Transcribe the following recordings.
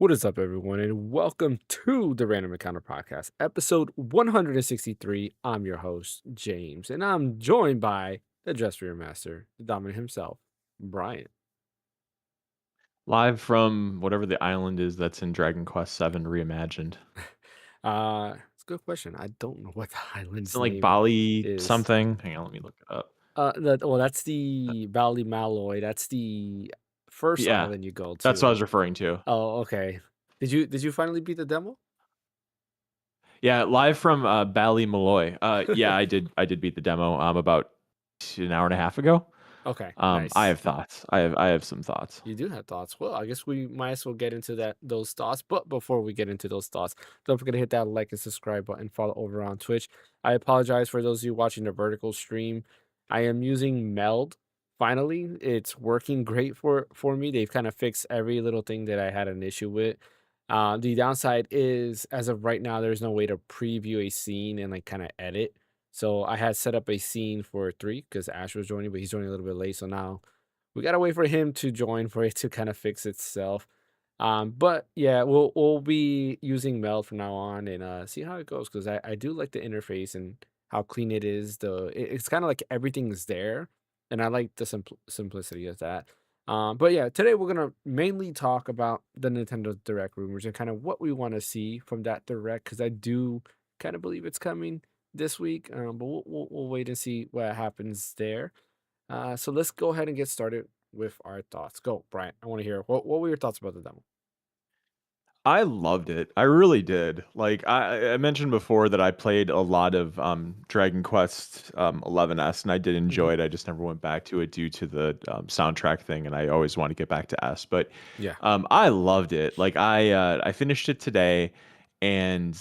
What is up, everyone, and welcome to the Random Encounter Podcast, episode 163. I'm your host, James, and I'm joined by the Dress for Your Master, the Dominant himself, Brian. Live from whatever the island is that's in Dragon Quest VII Reimagined. It's a good question. I don't know what the Isn't island's it like name Bali is. something? Hang on, let me look it up. That's Uh, the Bali Malloy. That's the first yeah, island you go that's what I was to. referring to. Oh, okay. Did you finally beat the demo? Yeah, live from Bali Malloy. Yeah, I did beat the demo about an hour and a half ago. Okay, I nice. have thoughts. I have some thoughts. You do have thoughts. Well, I guess we might as well get into those thoughts. But before we get into those thoughts, don't forget to hit that like and subscribe button. Follow over on Twitch. I apologize for those of you watching the vertical stream. I am using Meld. Finally, it's working great for me. They've kind of fixed every little thing that I had an issue with. The downside is, as of right now, there's no way to preview a scene and like kind of edit. So I had set up a scene for 3 because Ash was joining, but he's joining a little bit late. So now we gotta wait for him to join for it to kind of fix itself. But yeah, we'll be using Meld from now on and see how it goes because I do like the interface and how clean it is. It's kind of like everything's there, and I like the simplicity of that. But yeah, today we're gonna mainly talk about the Nintendo Direct rumors and kind of what we want to see from that Direct because I do kind of believe it's coming this week. But we'll wait and see what happens there. So let's go ahead and get started with our thoughts. Go, Brian. I want to hear what were your thoughts about the demo? I loved it. I really did. Like I mentioned before that I played a lot of Dragon Quest 11S, and I did Hmm. enjoy it. I just never went back to it due to the soundtrack thing, and I always want to get back to S. But Yeah. I loved it. Like I finished it today, and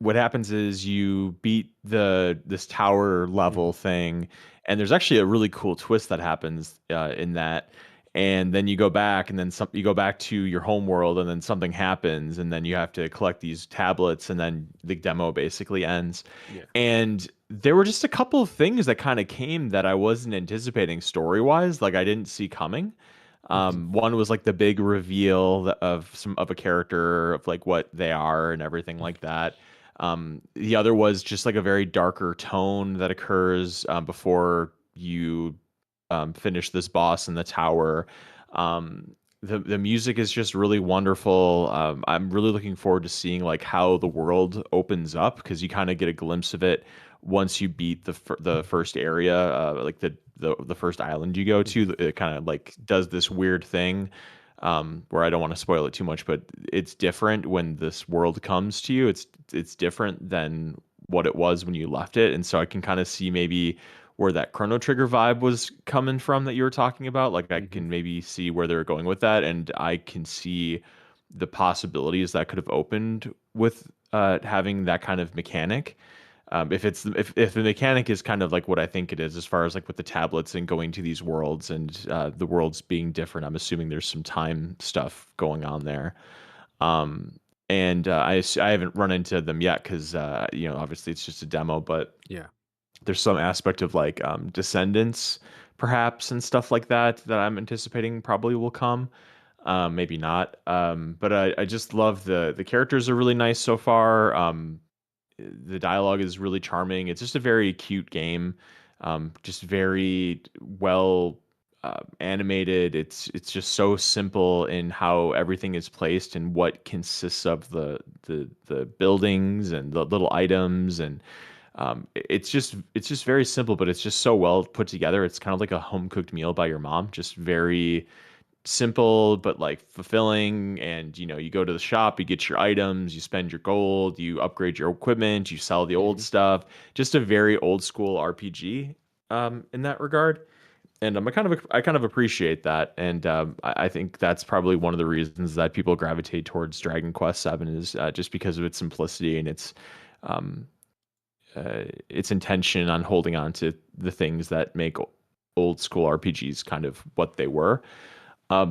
what happens is you beat this tower Hmm. level thing, and there's actually a really cool twist that happens in that. And then you go back, and then you go back to your home world, and then something happens, and then you have to collect these tablets, and then the demo basically ends. Yeah. And there were just a couple of things that kind of came that I wasn't anticipating story wise, like I didn't see coming. Hmm. One was like the big reveal of some of a character of like what they are and everything like that. The other was just like a very darker tone that occurs before you finish this boss in the tower. The music is just really wonderful. I'm really looking forward to seeing like how the world opens up because you kind of get a glimpse of it once you beat the first area, like the first island you go Hmm. to. It kind of like does this weird thing where I don't want to spoil it too much, but it's different when this world comes to you. It's different than what it was when you left it, and so I can kind of see maybe where that Chrono Trigger vibe was coming from that you were talking about. Like I Hmm. can maybe see where they're going with that, and I can see the possibilities that could have opened with having that kind of mechanic. If the mechanic is kind of like what I think it is, as far as like with the tablets and going to these worlds and the worlds being different, I'm assuming there's some time stuff going on there. Um, and I haven't run into them yet because obviously it's just a demo, but Yeah. there's some aspect of like descendants perhaps and stuff like that that I'm anticipating probably will come. Maybe not. But I just love the characters are really nice so far. The dialogue is really charming. It's just a very cute game. Just very well animated. It's just so simple in how everything is placed and what consists of the buildings and the little items and it's just very simple, but it's just so well put together. It's kind of like a home cooked meal by your mom. Just very simple but like fulfilling. And you go to the shop, you get your items, you spend your gold, you upgrade your equipment, you sell the old Hmm. stuff. Just a very old school RPG in that regard. And I kind of appreciate that, and I think that's probably one of the reasons that people gravitate towards Dragon Quest VII is just because of its simplicity and um, its intention on holding on to the things that make old school RPGs kind of what they were.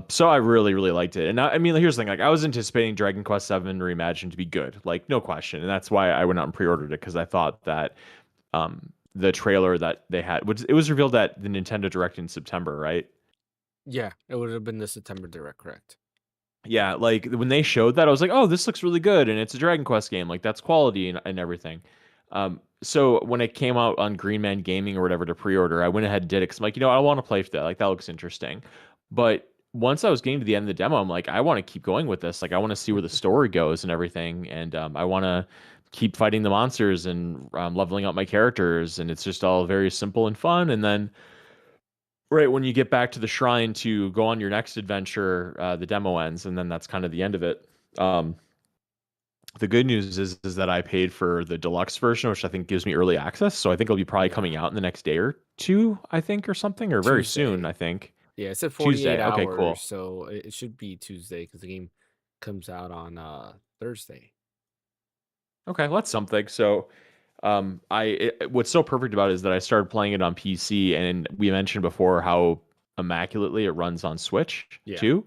So I really, really liked it. And I mean, here's the thing: like, I was anticipating Dragon Quest VII Reimagined to be good, like no question, and that's why I went out and pre-ordered it because I thought that the trailer that they had, it was revealed at the Nintendo Direct in September, right? Yeah. It would have been the September Direct, correct? Yeah, like when they showed that, I was like, "Oh, this looks really good," and it's a Dragon Quest game. Like that's quality and everything. So when it came out on Green Man Gaming or whatever to pre-order, I went ahead and did it because I'm like, I want to play for that. Like that looks interesting. But once I was getting to the end of the demo, I'm like, I want to keep going with this. Like I want to see where the story goes and everything, and I want to keep fighting the monsters and leveling up my characters, and it's just all very simple and fun. And then right when you get back to the shrine to go on your next adventure, the demo ends, and then that's kind of the end of it. Um, the good news is that I paid for the deluxe version, which I think gives me early access. So I think it'll be probably Yeah, coming out in the next day or two, I think, or something, or very soon, Tuesday. I think. Yeah, it said 48 Tuesday. Okay, hours, cool. so it should be Tuesday because the game comes out on Thursday. Okay, well, that's something. So what's so perfect about it is that I started playing it on PC, and we mentioned before how immaculately it runs on Switch Yeah. too.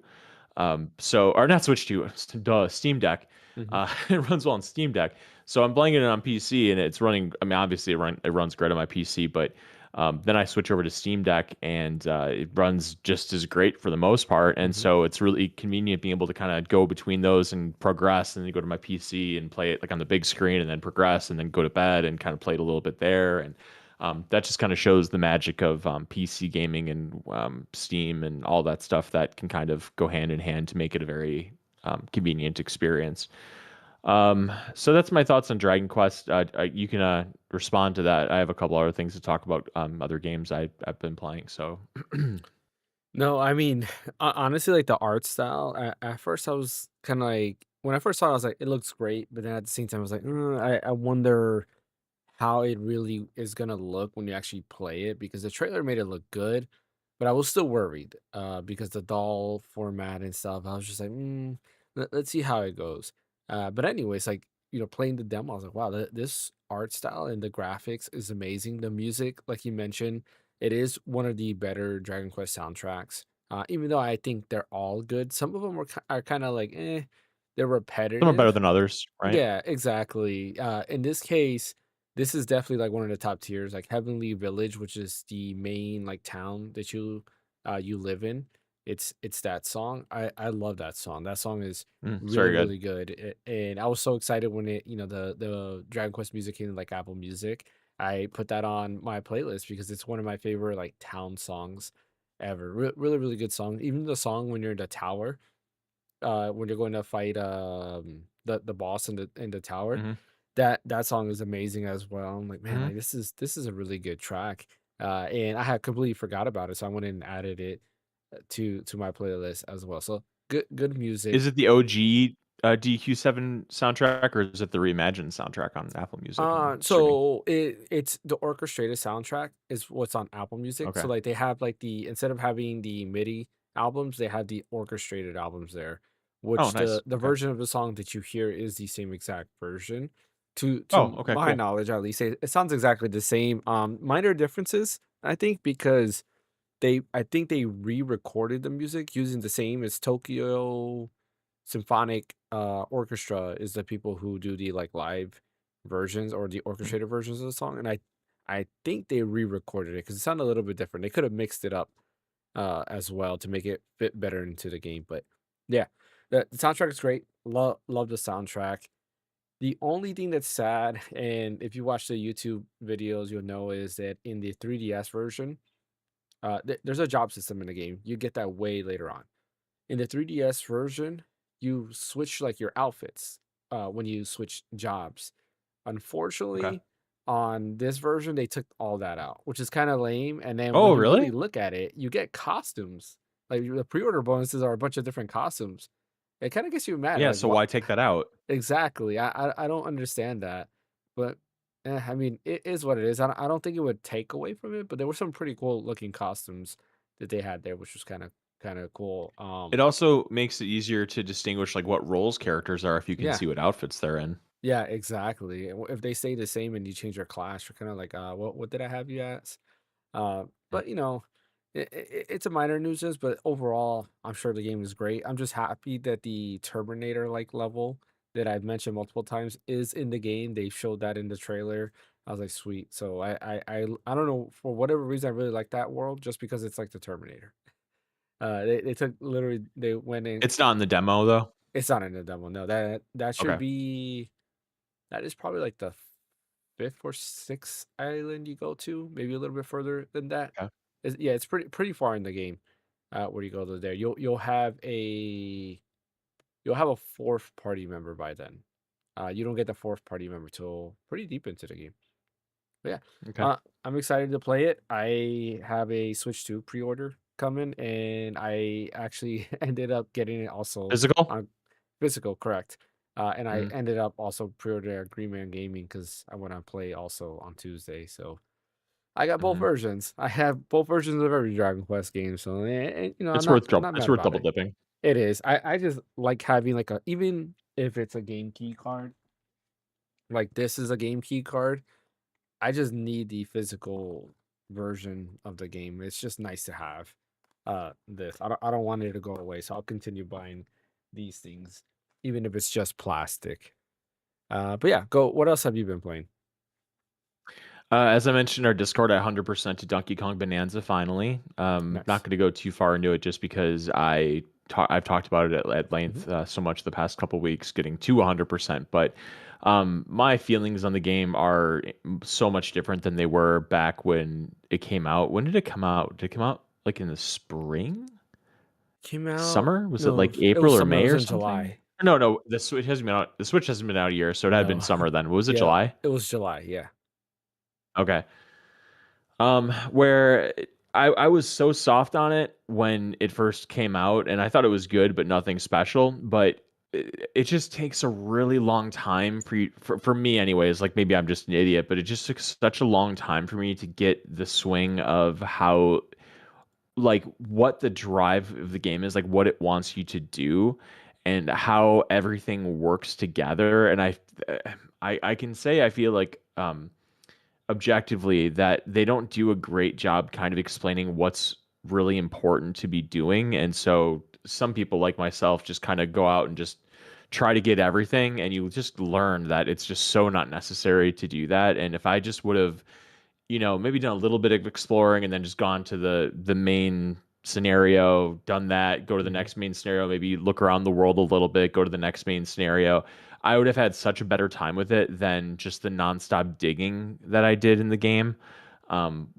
Or not Switch 2, duh, Steam Deck. Hmm. It runs well on Steam Deck. So I'm playing it on PC and it's running. I mean, obviously it runs great on my PC, but then I switch over to Steam Deck and it runs just as great for the most part. And Hmm. so it's really convenient being able to kind of go between those and progress and then go to my PC and play it like on the big screen and then progress and then go to bed and kind of play it a little bit there. And that just kind of shows the magic of PC gaming and Steam and all that stuff that can kind of go hand in hand to make it a very convenient experience. So that's my thoughts on Dragon Quest. You can respond to that. I have a couple other things to talk about, other games I've been playing. So, No, I mean, honestly, like the art style. At first, I was kind of like when I first saw it, I was like, it looks great, but then at the same time, I was like, I wonder how it really is gonna look when you actually play it because the trailer made it look good, but I was still worried because the doll format and stuff. I was just like, let's see how it goes. But anyways, like playing the demo, I was like, wow, this art style and the graphics is amazing. The music, like you mentioned, it is one of the better Dragon Quest soundtracks. Even though I think they're all good, some of them are kind of like, they're some are better repetitive. than others, right? Yeah, exactly. In this case, this is definitely like one of the top tiers, like Heavenly Village, which is the main like town that you live in. It's that song. I love that song. That song is It's really very good. really good. And I was so excited when the Dragon Quest music came in like Apple Music. I put that on my playlist because it's one of my favorite like town songs ever. Really really good song. Even the song when you're in the tower when you're going to fight the boss in the tower. Hmm. That song is amazing as well. I'm like, man, Hmm. like this is a really good track. And I had completely forgot about it, so I went and added it to my playlist as well. So good Is music. it the OG DQ7 soundtrack or is it the reimagined soundtrack on Apple Music? I'm assuming. So it's the orchestrated soundtrack is what's on Apple Music. So Okay. like they have like the instead of having the MIDI albums, they have the orchestrated albums there, Oh, which nice. the Okay. version of the song that you hear is the same exact version. Oh, To okay, my cool. knowledge, at least it sounds exactly the same. Minor differences, I think, because I think they re-recorded the music using the same as Tokyo Symphonic Orchestra is the people who do the like live versions or the Mhm. orchestrated versions of the song, and I think they re-recorded it because it sounded a little bit different. They could have mixed it up as well to make it fit better into the game, but yeah, the soundtrack is great. Love the soundtrack. The only thing that's sad, and if you watch the YouTube videos, you'll know is that in the 3DS version, there's a job system in the game. You get that way later on in the 3DS version, you switch like your outfits when you switch jobs. Okay. Unfortunately, on this version, they took all that out, which is kind of lame. And then when Oh, you really really? look at it, you get costumes. Like the pre-order bonuses are a bunch of different costumes. It kind of gets you mad. Yeah, Like so what why take that out? exactly? I don't understand that. But I mean, it is what it is. I don't think it would take away from it. But there were some pretty cool looking costumes that they had there, which was kind of cool. It also makes it easier to distinguish, like, what roles characters are if you can Yeah. see what outfits they're in. Yeah, exactly. And if they stay the same and you change your class, you're kind of like, what did I have you as? Mm. But it's a minor nuisance, but overall, I'm sure the game is great. I'm just happy that the Terminator like level that I've mentioned multiple times is in the game. They showed that in the trailer. I was like, sweet. So I don't know for whatever reason I really like that world just because it's like the Terminator. They took literally they went in. It's not in the demo though. It's not in the demo. No, that should Okay. be that is probably like the fifth or sixth island you go to, maybe a little bit further than that. Okay. Yeah, it's pretty far in the game. Where you go to there, you'll have a fourth party member by then. You don't get the fourth party member till pretty deep into the game. But yeah, Okay. I'm excited to play it. I have a Switch 2 pre-order coming, and I actually ended up getting it also Physical? on physical, correct? And I Mm, ended up also pre-ordering at Green Man Gaming because I went on play also on Tuesday. So I got both mhm. versions. I have both versions of every Dragon Quest game. So I'm It's not worth I'm not it's mad worth about double it. dipping. It is. I just like having like a even if it's a game key card, like this is a game key card. I just need the physical version of the game. It's just nice to have this. I don't want it to go away, so I'll continue buying these things, even if it's just plastic. But yeah, go. What else have you been playing? As I mentioned, our Discord, I 100% to Donkey Kong Bonanza finally. Not Nice. going to go too far into it just because I've talked about it at Hmm. length so much the past couple weeks, getting to 100%. But my feelings on the game are so much different than they were back when it came out. When did it come out? Did it come out like in the spring, Came out. summer? Was it No, like it was April or summer. It May was or in something? July. No, no, the Switch hasn't been out. The Switch hasn't been out a year, so it had been No, summer then. Was it yeah, July? it was July. Yeah. Okay. Where I was so soft on it when it first came out, and I thought it was good, but nothing special. But it just takes a really long time for me, anyways. Like maybe I'm just an idiot, but it just took such a long time for me to get the swing of how like what the drive of the game is, like what it wants you to do, and how everything works together. And I can say I feel like objectively that they don't do a great job kind of explaining what's really important to be doing. And so some people like myself just kind of go out and just try to get everything, and you just learn that it's just so not necessary to do that. And if I just would have, maybe done a little bit of exploring and then just gone to the main scenario, done that, go to the Hmm. next main scenario, maybe look around the world a little bit, go to the next main scenario. I would have had such a better time with it than just the nonstop digging that I did in the game.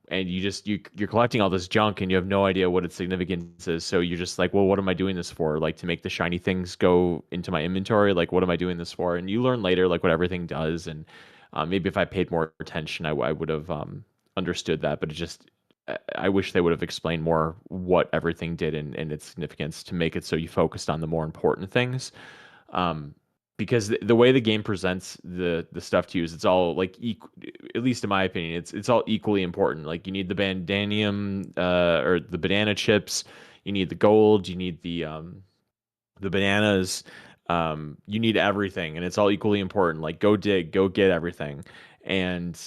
And you're collecting all this junk and you have no idea what its significance is. So you're just like, well, what am I doing this for? Like to make the shiny things go into my inventory? Like, what am I doing this for? And you learn later, like what everything does. And maybe if I paid more attention, I would have understood that. But it just, I wish they would have explained more what everything did and its significance to make it so you focused on the more important things. Um, because the way the game presents the stuff to you is it's all like at least in my opinion, it's all equally important. Like you need the bandanium or the banana chips, you need the gold, you need the bananas, you need everything, and it's all equally important. Like go dig, go get everything. And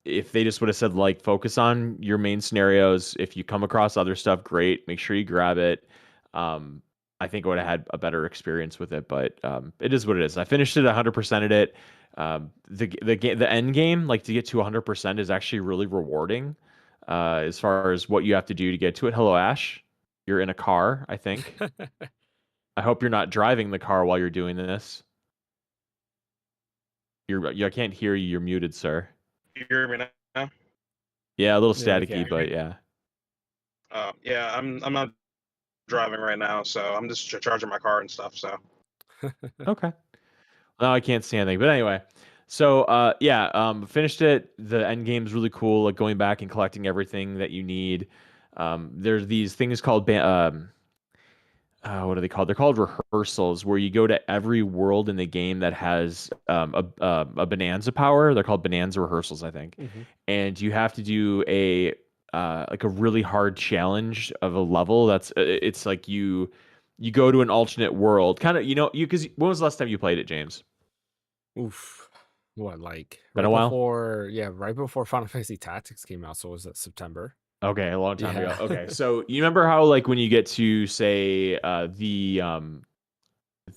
if they just would have said like focus on your main scenarios, if you come across other stuff, great, make sure you grab it. um I think I would have had a better experience with it. But it is what it is. I finished it 100%ed it. The end game, like to get to 100%, is actually really rewarding as far as what you have to do to get to it. Hello, Ash. You're in a car, I think. I hope you're not driving the car while you're doing this. I can't hear you. You're muted, sir. You hear me now? Yeah, a little Yeah, we staticky, can. but yeah. Yeah, I'm not driving right now, so I'm just charging my car and stuff. So Okay. No, I can't see anything. But anyway, so yeah, finished it. The end game's really cool. Like going back and collecting everything that you need. There's these things called what are they called? They're called rehearsals, where you go to every world in the game that has a bonanza power. They're called bonanza rehearsals, I think. Hmm. And you have to do a like a really hard challenge of a level. It's like you go to an alternate world, kind of you because when was the last time you played it, James? Oof. What, like Been right a while. before? Yeah, right before Final Fantasy Tactics came out. So was it September? Okay, a long time ago. Yeah. Okay, so you remember how like when you get to say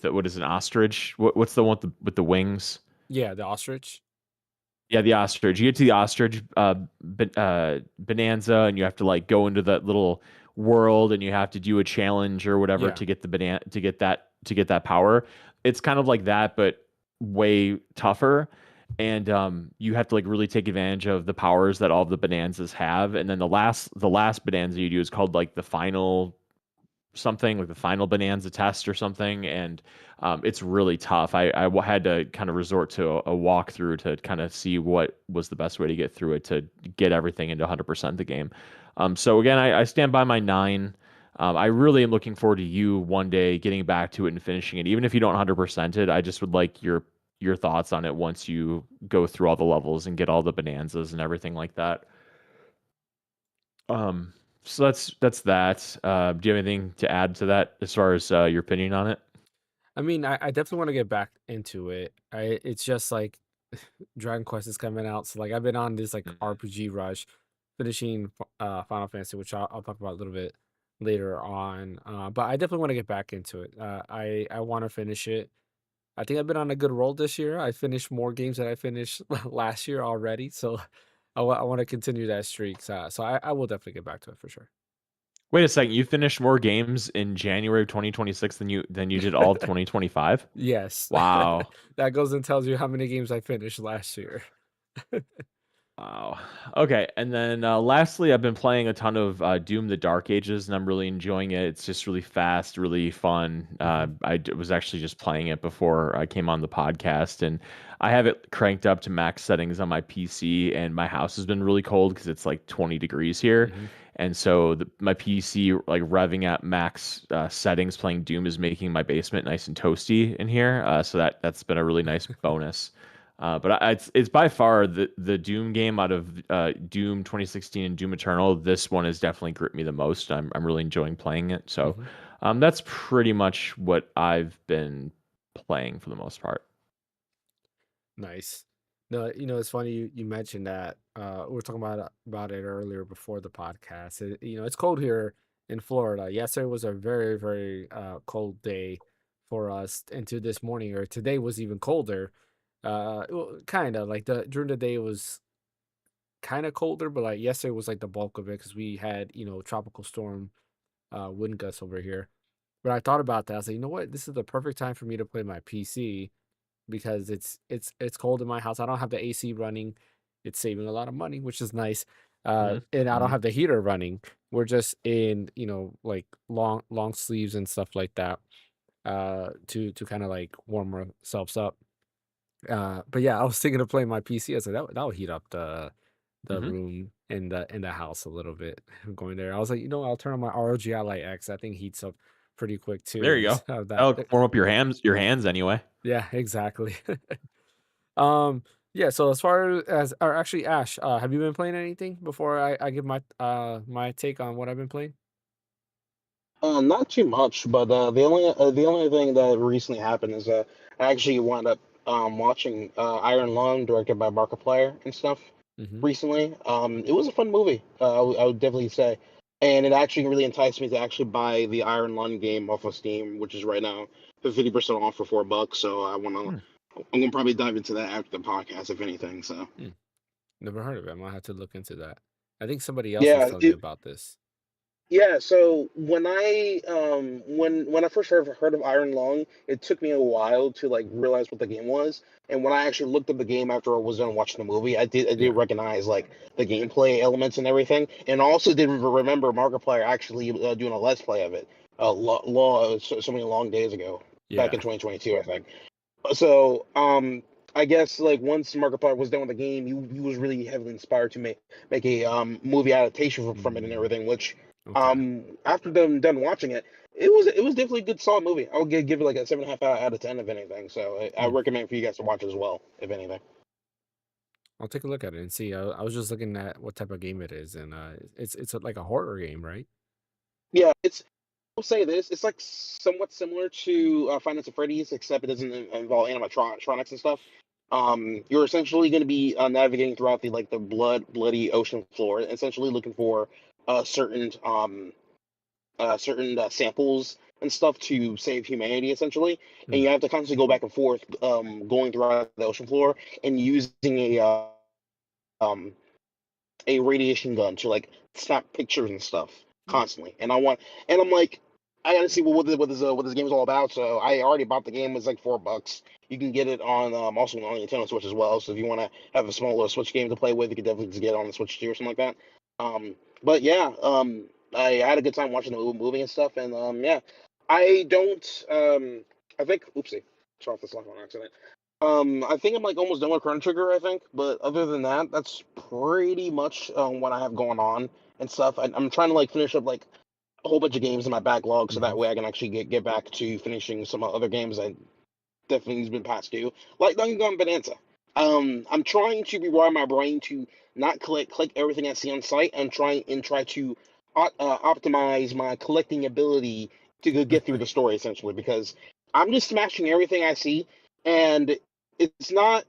what is an ostrich? What's the one with the wings? Yeah, the ostrich. Yeah, the ostrich. You get to the ostrich bonanza, and you have to like go into that little world and you have to do a challenge or whatever Yeah. to get the banana to get that power. It's kind of like that, but way tougher. And you have to like really take advantage of the powers that all of the bonanzas have. And then the last bonanza you do is called like the final something, like the final bonanza test or something, and it's really tough. I had to kind of resort to a walkthrough to kind of see what was the best way to get through it to get everything into 100% the game. So again, I stand by my 9. I really am looking forward to you one day getting back to it and finishing it, even if you don't 100% it. I just would like your thoughts on it once you go through all the levels and get all the bonanzas and everything like that. Um, so that's that. Do you have anything to add to that as far as your opinion on it? I mean, I definitely want to get back into it. It's just like Dragon Quest is coming out, so like I've been on this like Mhm. RPG rush, finishing Final Fantasy, which I'll talk about a little bit later on. But I definitely want to get back into it. I want to finish it. I think I've been on a good roll this year. I finished more games than I finished last year already, so I want to continue that streak. So I will definitely get back to it for sure. Wait a second, you finished more games in January of 2026 than you did all of 2025? Yes, Wow. that goes and tells you how many games I finished last year. Wow. Okay, and then lastly, I've been playing a ton of Doom: The Dark Ages, and I'm really enjoying it. It's just really fast, really fun. Hmm. Was actually just playing it before I came on the podcast, and I have it cranked up to max settings on my PC. And my house has been really cold because it's like 20 degrees here, Hmm. and so my PC like revving at max settings playing Doom is making my basement nice and toasty in here. So that's been a really nice bonus. But it's by far the Doom game out of Doom 2016 and Doom Eternal. This one has definitely gripped me the most. I'm really enjoying playing it. So Hmm. that's pretty much what I've been playing for the most part. Nice. No, it's funny you mentioned that. We were talking about it earlier before the podcast. It's cold here in Florida. Yesterday was a very, very cold day for us, and to this morning or today was even colder. Kind of like the during the day it was kind of colder, but like yesterday was like the bulk of it because we had tropical storm wind gusts over here. But I thought about that. I was like, you know what? This is the perfect time for me to play my PC because it's cold in my house. I don't have the AC running. It's saving a lot of money, which is nice. Hmm. And I don't Hmm. have the heater running. We're just in, like long sleeves and stuff like that. To kind of like warm ourselves up. But yeah, I was thinking of playing my PC. I was like, that would heat up the Hmm. room in the house a little bit. Going there, I was like, I'll turn on my ROG Ally X. That thing heats up pretty quick There too. you go. So that, That'll warm up your hands anyway. yeah, exactly. Um, yeah, so as far as or actually Ash, have you been playing anything before I give my take on what I've been playing? Not too much, but the only thing that recently happened is I actually wound up watching Iron Lung, directed by Markiplier and stuff Hmm. recently. It was a fun movie. I would definitely say, and it actually really enticed me to actually buy the Iron Lung game off of Steam, which is right now for 50% off for $4. So Hmm. I'm gonna probably dive into that after the podcast, if anything. So Hmm. Never heard of it. I might have to look into that. I think somebody else was yeah, telling me about this. yeah, so when I first heard of Iron Lung, it took me a while to like realize what the game was. And when I actually looked at the game after I was done watching the movie, I did Yeah. recognize like the gameplay elements and everything, and also did remember Markiplier actually doing a let's play of it so many long days ago, back in Yeah. 2022, I think. So I guess like once Markiplier was done with the game, he was really heavily inspired to make a movie adaptation from it and Mm, everything. Which okay. after them done watching it, it was definitely a good solid movie. I would give it like a 7.5 out of 10 if anything. So I Hmm. recommend for you guys to watch it as well, if anything. I'll take a look at it and see. I was just looking at what type of game it is, and it's like a horror game, right? Yeah, I'll say this: it's like somewhat similar to Finance of Freddy's, except it doesn't involve animatronics and stuff. You're essentially going to be navigating throughout the bloody ocean floor, essentially looking for certain samples and stuff to save humanity, essentially. And Hmm. you have to constantly go back and forth, going throughout the ocean floor and using um, a radiation gun to like snap pictures and stuff. constantly, and I'm like, I gotta see what this game is all about. So I already bought the game. It's like $4. You can get it on also on Nintendo Switch as well. So if you want to have a small little Switch game to play with, you can definitely just get it on the Switch too or something like that. But yeah, I had a good time watching the movie and stuff, and yeah, I don't I think oopsie, turn off this light on accident. I think I'm like almost done with Chrono Trigger, I think, but other than that, that's pretty much what I have going on and stuff. I'm trying to like finish up like a whole bunch of games in my backlog, so that Mhm. way I can actually get back to finishing some other games I definitely has been past due, like Danganronpa Bonanza. I'm trying to rewire my brain to not click everything I see on site, and try to optimize my collecting ability to get through the story essentially, because I'm just smashing everything I see, and it's not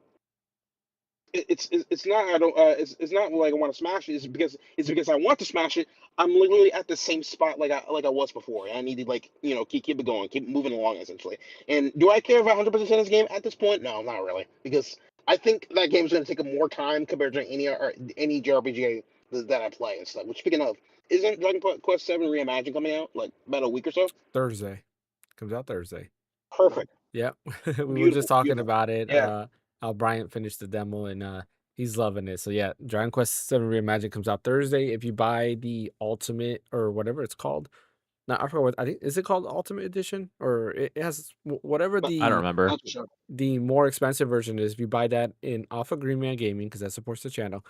it's not I don't it's not like I want to smash it. It's because I want to smash it. I'm literally at the same spot like I was before. And I need to like keep it going, keep moving along essentially. And do I care if I 100% this game at this point? No, not really, because I think that game's gonna take more time compared to any JRPG that I play and stuff. Which speaking of, isn't Dragon Quest Seven Reimagined coming out like about a week or so? Thursday. Comes out Thursday. Perfect, Yep. We were just beautiful, talking beautiful. about it, Yeah. how Bryant finished the demo and, he's loving it. So, yeah, Dragon Quest VII Reimagined comes out Thursday. If you buy the Ultimate or whatever it's called. No, I forgot what I think is it called Ultimate Edition? Or it has whatever Not, I don't remember. not too sure. the more expensive version is. If you buy that in off of Green Man Gaming, because that supports the channel,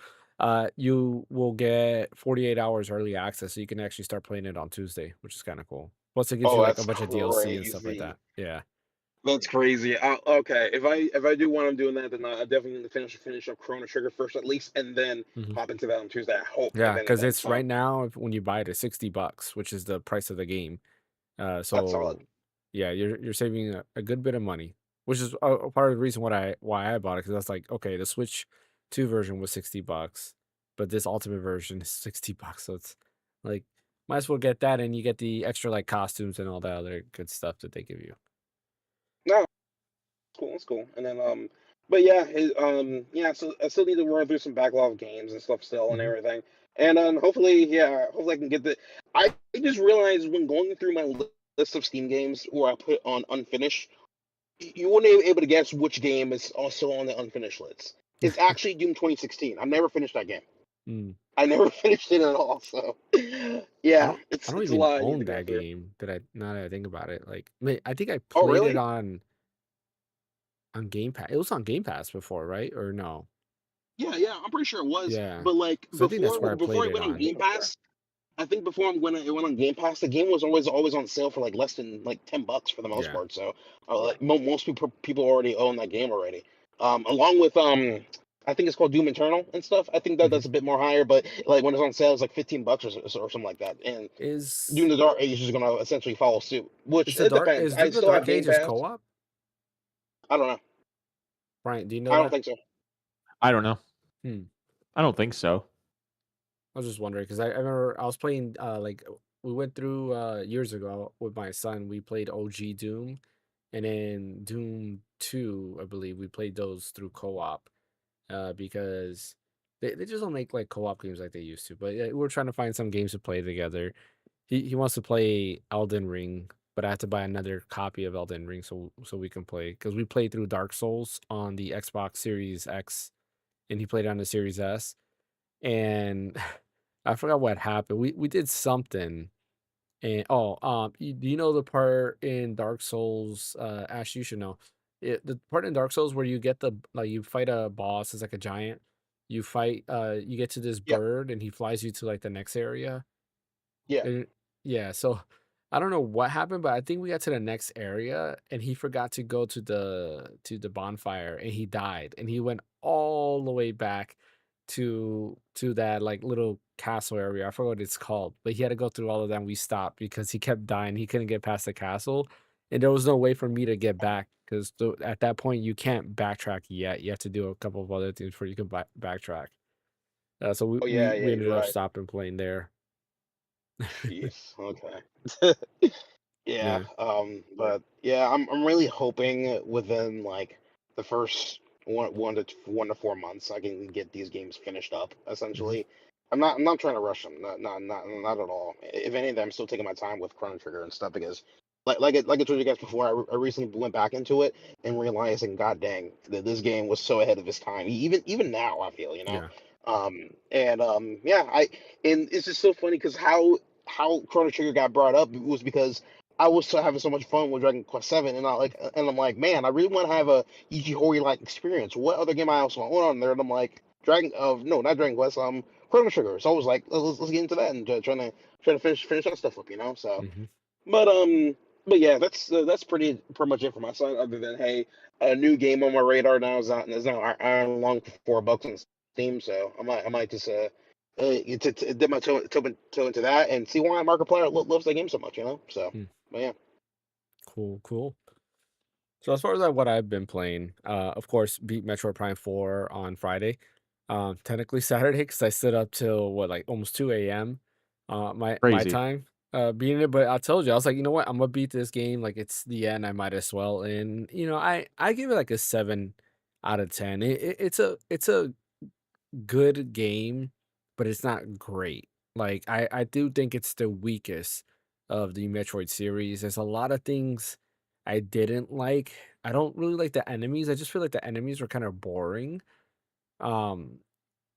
you will get 48 hours early access, so you can actually start playing it on Tuesday, which is kind of cool. Plus, it gives you Oh, like a that's bunch of DLC and stuff like crazy. that. Yeah. That's crazy. Okay, if I do want I'm doing that, then I definitely need to finish up Chrono Trigger first at least, and then Mhm. hop into that on Tuesday. I hope, Yeah, and because then it's so right now when you buy it, it's $60, which is the price of the game. that's solid. So yeah, you're saving a good bit of money, which is a part of the reason why I bought it, because that's like, okay, the Switch 2 version was $60, but this Ultimate version is $60. So it's like, might as well get that, and you get the extra like costumes and all that other good stuff that they give you. No, it's cool. It's cool. And then but yeah, yeah. So I still need to run through some backlog games and stuff still and Hmm. everything. And hopefully, yeah, hopefully I can get the. I just realized when going through my list of Steam games where I put on unfinished, you wouldn't be able to guess which game is also on the unfinished list. It's actually Doom 2016. I've never finished that game. Mm. I never finished it at all. So I yeah, don't I it's don't it's a even lot I need to own go that through. game. That I Now that I think about it, like, I think I Oh played it really? on Game Pass. It was on Game Pass before, right? Or no? Yeah, yeah. I'm pretty sure it was. Yeah. But like So I think that's where I before played it it went on on. Game Pass, I think before when it went on Game Pass, the game was always on sale for like less than like $10 for the most Yeah. part. So like most people already own that game already. Along with I think it's called Doom Eternal and stuff. I think Mhm. that's a bit more higher, but like when it's on sale, it's like $15 or something like that. And Doom Is the Dark Age is gonna essentially follow suit, which it depends. Is I Doom the still have Dark Game Ages Pass. co-op? I don't know. Brian, do you know I don't that? think so. I don't know. Hmm. I don't think so. I was just wondering because I remember I was playing like we went through years ago with my son. We played OG Doom, and then Doom 2, I believe we played those through co-op because they just don't make like co-op games like they used to. But yeah, we're trying to find some games to play together. He wants to play Elden Ring, but I have to buy another copy of Elden Ring so we can play, because we played through Dark Souls on the Xbox Series X, and he played on the Series S, and I forgot what happened. We did something, and do you know the part in Dark Souls? Ash, you should know the part in Dark Souls where you get you fight a boss. It's like a giant. You get to this Yeah, bird, and he flies you to like the next area. yeah, And yeah, so I don't know what happened, but I think we got to the next area, and he forgot to go to the bonfire, and he died, and he went all the way back to that like little castle area. I forgot what it's called, but he had to go through all of that, and we stopped because he kept dying. He couldn't get past the castle, and there was no way for me to get back, because at that point you can't backtrack yet. You have to do a couple of other things before you can backtrack. So oh yeah, yeah. we You're ended up right. stopping playing there. Jeez. Okay. Yeah. Yeah. But yeah, I'm really hoping within like the first 1 to 4 months I can get these games finished up Mhm. essentially. I'm not trying to rush them. Not at all. If anything, I'm still taking my time with Chrono Trigger and stuff because, like I told you guys before, I recently went back into it and realizing, god dang, that this game was so ahead of its time. Even now, I feel, you know. Yeah. Yeah, and it's just so funny because how Chrono Trigger got brought up was because I was so having so much fun with Dragon Quest Seven, and I'm like, man, I really want to have a Yuji Horii like experience. What other game I also want on there? And I'm like, Dragon of no, not Dragon Quest. Chrono Trigger. So I was like, let's get into that and trying to finish that stuff up, you know. So, Hmm. but um, but yeah, that's pretty much it for my side. Other than hey, a new game on my radar now is now Iron Lung for $4 on Steam. So I might just dip my toe into that and see why Markiplier loves the game so much, you know. So, but yeah. Cool, cool. So as far as what I've been playing, of course, beat Metroid Prime 4 on Friday. Technically Saturday because I stood up till what, like almost 2 a.m. My Crazy. time beating it. But I told you, I was like, you know what, I'm gonna beat this game. Like it's the end, I might as well. And I give it like a 7 out of 10. It's a good game, but it's not great. Like I do think it's the weakest of the Metroid series. There's a lot of things I didn't like. I don't really like the enemies. I just feel like the enemies were kind of boring. Um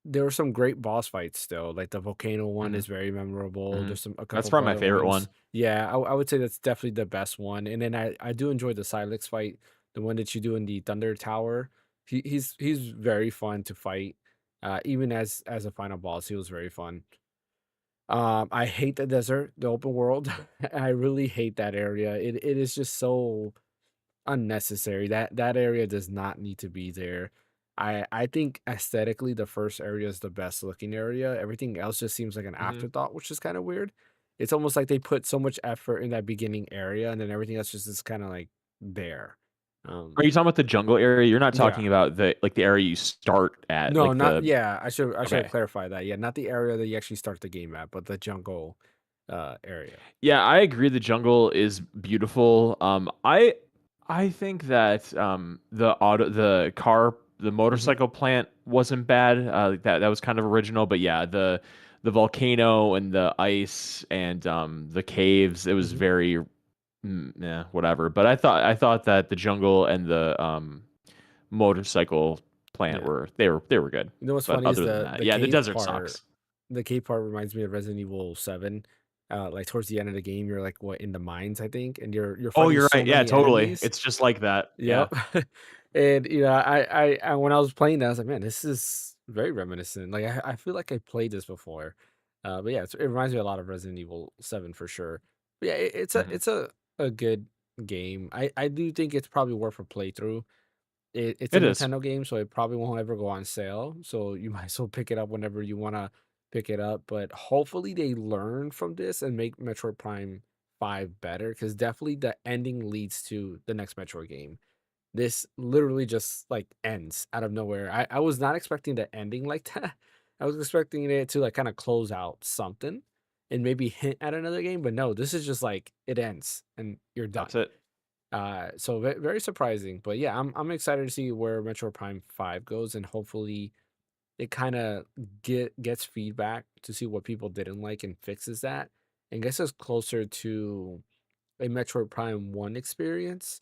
there were some great boss fights still. Like the volcano one Hmm. is very memorable. Hmm. There's a That's couple of probably my other favorite ones. one. Yeah, I would say that's definitely the best one. And then I do enjoy the Silex fight, the one that you do in the Thunder Tower. He's very fun to fight. Even as a final boss, he was very fun. I hate the desert, the open world. I really hate that area. It is just so unnecessary. That area does not need to be there. I think aesthetically the first area is the best looking area. Everything else just seems like an Hmm. afterthought, which is kind of weird. It's almost like they put so much effort in that beginning area and then everything else just is kind of like there. Are Um you talking about the jungle area? You're not yeah. talking about the area you start at, No, like not the yeah, I should have okay. clarified that. Yeah, not the area that you actually start the game at, but the jungle area. Yeah, I agree. The jungle is beautiful. I think that the Mhm. motorcycle plant wasn't bad. That was kind of original. But yeah, the volcano and the ice and the caves. It was Mhm. very yeah, whatever. But I thought that the jungle and the motorcycle plant Yeah. they were good. You know what's But funny is other than the that, the yeah, the cave desert part. sucks. The cave part reminds me of Resident Evil 7. Like towards the end of the game, you're like what in the mines, I think, and you're Oh, fighting you're so right. Yeah, many totally. enemies. It's just like that. Yeah. Yep. And I when I was playing that, I was like, man, this is very reminiscent. Like I feel like I played this before. But yeah, it reminds me a lot of Resident Evil 7 for sure. But yeah, Hmm. it's a good game. I do think it's probably worth a playthrough. It's a It is. Nintendo game, so it probably won't ever go on sale. So you might as well pick it up whenever you want to pick it up. But hopefully they learn from this and make Metroid Prime 5 better because definitely the ending leads to the next Metroid game. This literally just like ends out of nowhere. I was not expecting the ending like that. I was expecting it to like kind of close out something and maybe hint at another game, but no, this is just like it ends and you're That's done. it. So very surprising, but yeah, I'm excited to see where Metro Prime 5 goes, and hopefully it kind of gets feedback to see what people didn't like and fixes that, and gets us closer to a Metroid Prime 1 experience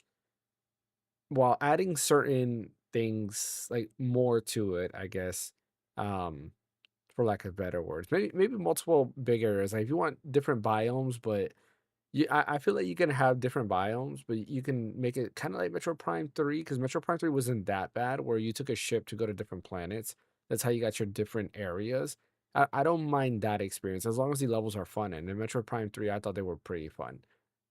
while adding certain things like more to it, I guess. Um, for lack of better words, maybe multiple big areas. Like if you want different biomes, but I feel like you can have different biomes, but you can make it kind of like Metro Prime 3 because Metro Prime 3 wasn't that bad, where you took a ship to go to different planets. That's how you got your different areas. I don't mind that experience as long as the levels are fun. And in Metro Prime 3, I thought they were pretty fun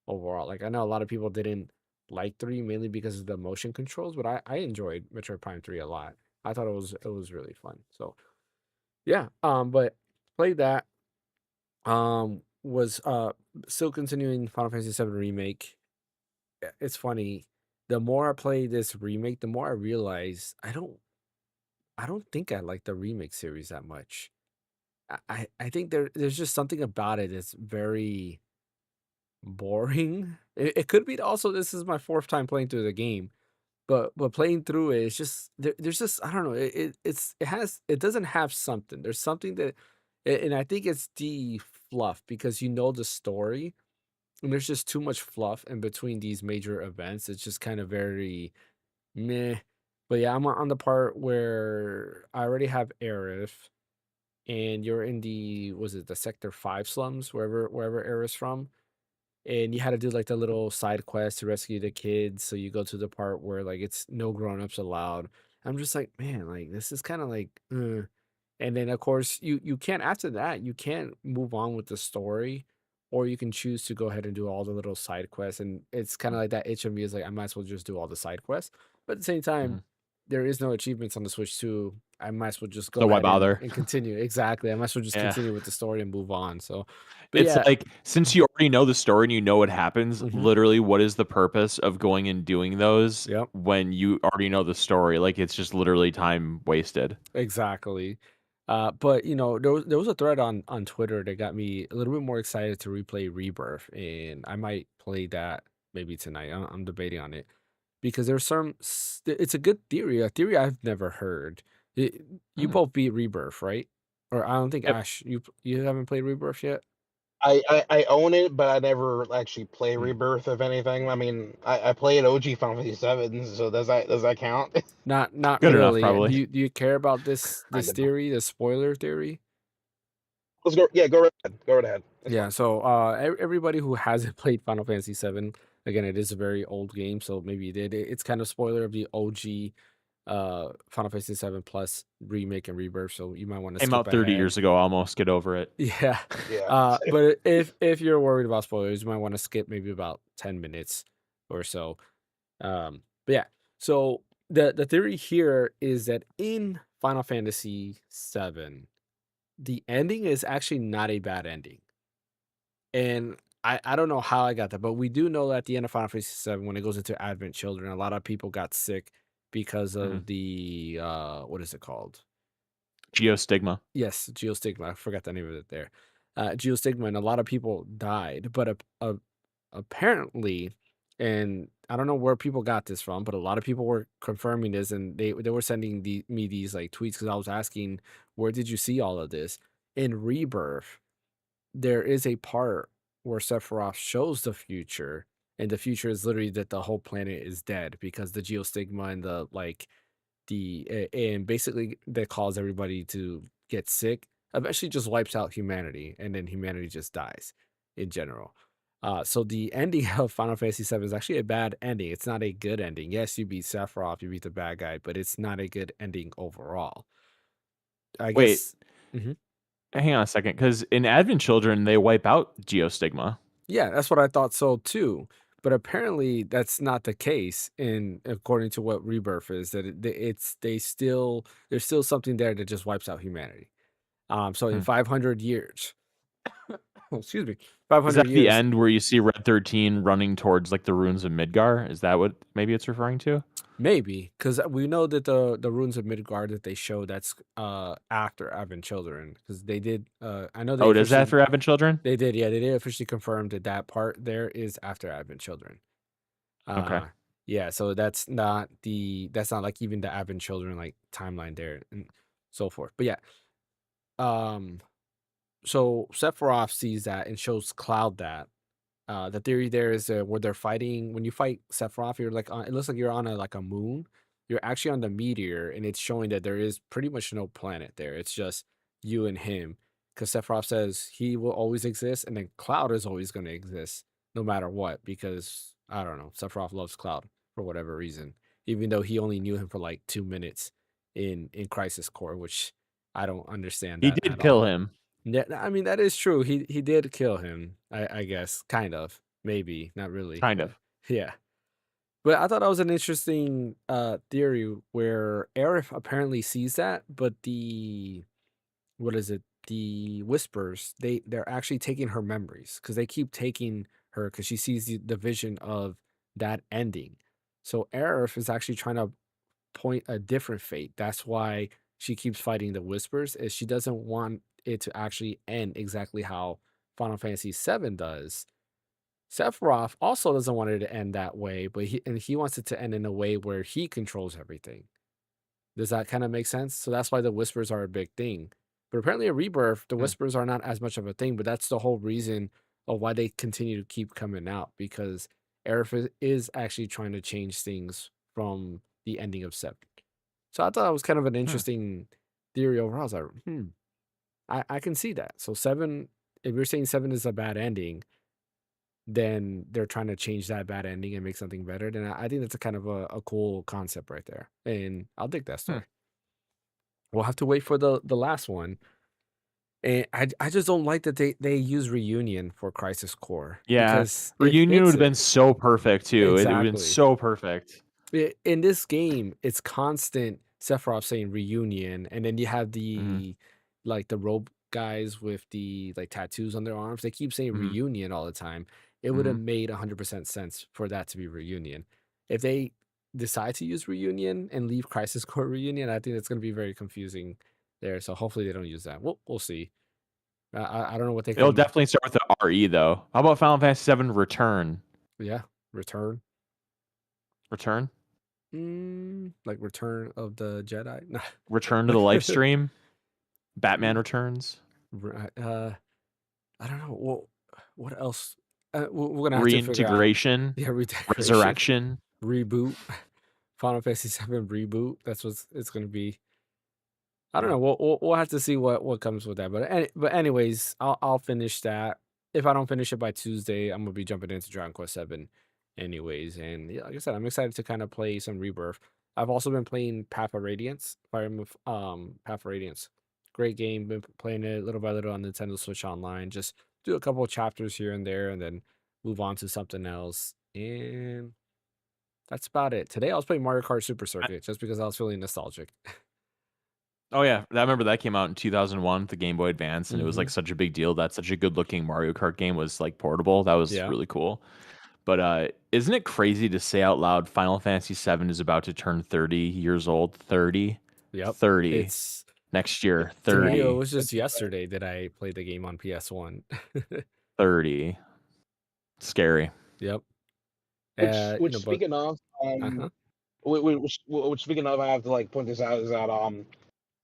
overall. Like I know a lot of people didn't like 3 mainly because of the motion controls, but I enjoyed Metro Prime 3 a lot. I thought it was really fun. So yeah, but played that. Was still continuing Final Fantasy 7 remake. It's funny. The more I play this remake, the more I realize I don't think I like the remake series that much. I think there's just something about it that's very boring. It could be also this is my fourth time playing through the game, but playing through it, it's just there's just I don't know. It doesn't have something. There's something that And I think it's the fluff because you know the story, and there's just too much fluff in between these major events. It's just kind of very meh. But yeah, I'm on the part where I already have Aerith, and you're in the was it the Sector 5 slums, wherever Aerith's from, and you had to do like the little side quest to rescue the kids. So you go to the part where like it's no grown-ups allowed. I'm just like, man, like this is kind of like, and then of course you can't after that you can't move on with the story, or you can choose to go ahead and do all the little side quests. And it's kind of like that itch of me is like I might as well just do all the side quests, but at the same Mhm. time, there is no achievements on the Switch too. I might as well just So go why ahead and, bother? and continue. Exactly. I might as well just Yeah. continue with the story and move on. So, but It's yeah. like, since you already know the story and you know what happens, Hmm. literally, what is the purpose of going and doing those Yep. when you already know the story? Like, it's just literally time wasted. Exactly. But there was a thread on Twitter that got me a little bit more excited to replay Rebirth, and I might play that maybe tonight. I'm debating on it because there's it's a good theory, a theory I've never heard. You Mm. both beat Rebirth, right? Or I don't think Yep. Ash, you haven't played Rebirth yet. I own it, but I never actually play Hmm. Rebirth, if anything. I mean, I played OG Final Fantasy 7, so does that count? Not Good enough, really. probably. Do you care about this Kind of. theory, the spoiler theory? Let's go. Yeah, go right ahead. Go right ahead. It's Yeah, fine. so everybody who hasn't played Final Fantasy 7, again, it is a very old game, so maybe you did. It's kind of spoiler of the OG Final Fantasy 7 Plus remake and rebirth, so you might want to Came skip out 30 ahead. years ago, almost. Get over it. Yeah. Yeah. But if you're worried about spoilers, you might want to skip maybe about 10 minutes or so. But yeah, so the theory here is that in Final Fantasy 7, the ending is actually not a bad ending. And I don't know how I got that, but we do know that at the end of Final Fantasy 7, when it goes into Advent Children, a lot of people got sick because Mhm. of the what is it called? Geostigma. Yes, geostigma. I forgot the name of it there. Geostigma, and a lot of people died. But apparently, and I don't know where people got this from, but a lot of people were confirming this, and they were sending me these like tweets because I was asking, where did you see all of this? In Rebirth, there is a part where Sephiroth shows the future, and the future is literally that the whole planet is dead because the geostigma and the like and basically that cause everybody to get sick eventually just wipes out humanity, and then humanity just dies in general. So the ending of Final Fantasy 7 is actually a bad ending. It's not a good ending. Yes, you beat Sephiroth, you beat the bad guy, but it's not a good ending overall. I Wait, guess. Mhm. hang on a second, because in Advent Children, they wipe out Geostigma. Yeah, that's what I thought so too. But apparently that's not the case in according to what Rebirth is, that there's still something there that just wipes out humanity. So in Hmm. 500 years, excuse me, Is 500 that the years, end where you see Red 13 running towards like the ruins of Midgar? Is that what maybe it's referring to? maybe, because we know that the ruins of Midgard that they show, that's after Advent Children, because they did I know they Oh, does that officially for Advent Children? they did, yeah, they did officially confirm that that part there is after Advent Children. Okay. Uh yeah, so that's not like even the Advent Children like timeline there and so forth. But yeah, um so Sephiroth sees that and shows Cloud that. The theory there is where they're fighting. When you fight Sephiroth, you're like it looks like you're on a moon. You're actually on the meteor, and it's showing that there is pretty much no planet there. It's just you and him. Because Sephiroth says he will always exist, and then Cloud is always going to exist no matter what. Because I don't know, Sephiroth loves Cloud for whatever reason, even though he only knew him for like 2 minutes in Crisis Core, which I don't understand He that did at kill all. him, Yeah, I mean that is true. He did kill him. I guess kind of, maybe not really, kind but of. yeah. But I thought that was an interesting theory where Aerith apparently sees that, but the what is it? The Whispers, they're actually taking her memories because they keep taking her because she sees the vision of that ending. So Aerith is actually trying to point a different fate. That's why she keeps fighting the Whispers, is she doesn't want it to actually end exactly how Final Fantasy 7 does. Sephiroth also doesn't want it to end that way, but he wants it to end in a way where he controls everything. Does that kind of make sense? So that's why the Whispers are a big thing. But apparently a Rebirth, the whispers are not as much of a thing, but that's the whole reason of why they continue to keep coming out, because Aerith is actually trying to change things from the ending of 7. So I thought it was kind of an Hmm. interesting theory overall. I was like, I can see that. So 7, if you're saying 7 is a bad ending, then they're trying to change that bad ending and make something better. Then I think that's a kind of a cool concept right there. And I'll dig that Hmm. story. We'll have to wait for the last one. And I just don't like that they use Reunion for Crisis Core, Yeah, because it Reunion would fits have been it. so perfect too. It would have been Exactly. so perfect. In this game, it's constant Sephiroth saying Reunion, and then you have Hmm. the robe guys with the like tattoos on their arms. They keep saying Hmm. Reunion all the time. It would have Hmm. made 100% sense for that to be Reunion. If they decide to use Reunion and leave Crisis Core Reunion, I think it's going to be very confusing there. So hopefully they don't use that. We'll see. I don't know what they It'll can. definitely start with the RE though. How about Final Fantasy 7 Return? Yeah, return. Return? Like Return of the Jedi. No. Return to the live stream? Batman Returns? Right, I don't know. Well, what else? We're gonna have to figure out. Reintegration? Yeah, redecoration, Resurrection? reboot, Final Fantasy 7 reboot. That's what it's gonna be. I don't Yeah. know. We'll have to see what comes with that. But anyways, I'll finish that. If I don't finish it by Tuesday, I'm gonna be jumping into Dragon Quest 7, anyways. And yeah, like I said, I'm excited to kind of play some Rebirth. I've also been playing Path of Radiance. Fire Emblem, Path of Radiance. Great game. Been playing it little by little on Nintendo Switch Online. Just do a couple of chapters here and there, and then move on to something else. And that's about it. Today I was playing Mario Kart Super Circuit just because I was feeling nostalgic. Oh yeah, I remember that came out in 2001, the Game Boy Advance, and it was Hmm. like such a big deal that such a good-looking Mario Kart game was like portable. That was Yeah. really cool. But isn't it crazy to say out loud Final Fantasy 7 is about to turn 30 years old? 30? Yep. 30 It's next year. to me, it 30. was just yesterday that I played the game on PS1. 30. Scary. Yep. Which But speaking of, uh-huh. which speaking of, I have to like point this out is that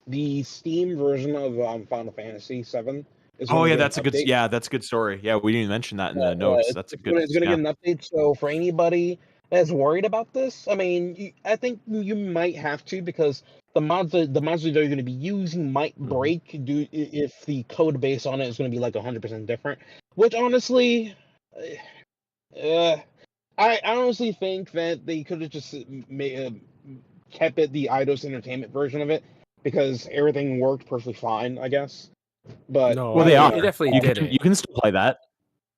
the Steam version of Final Fantasy VII is going Oh to yeah, get an that's a good update. that's a good story. Yeah, we didn't even mention that in the Yeah, notes. That's a good it's gonna yeah. get an update. So for anybody that's worried about this, I mean, I think you might have to, because the mods that you're gonna be using might Hmm. break if the code base on it is gonna be like 100% different. Which honestly, uh, I honestly think that they could have just kept it the Eidos Entertainment version of it, because everything worked perfectly fine, I guess. But No, Well, I they don't it know. definitely you didn't. can still play that.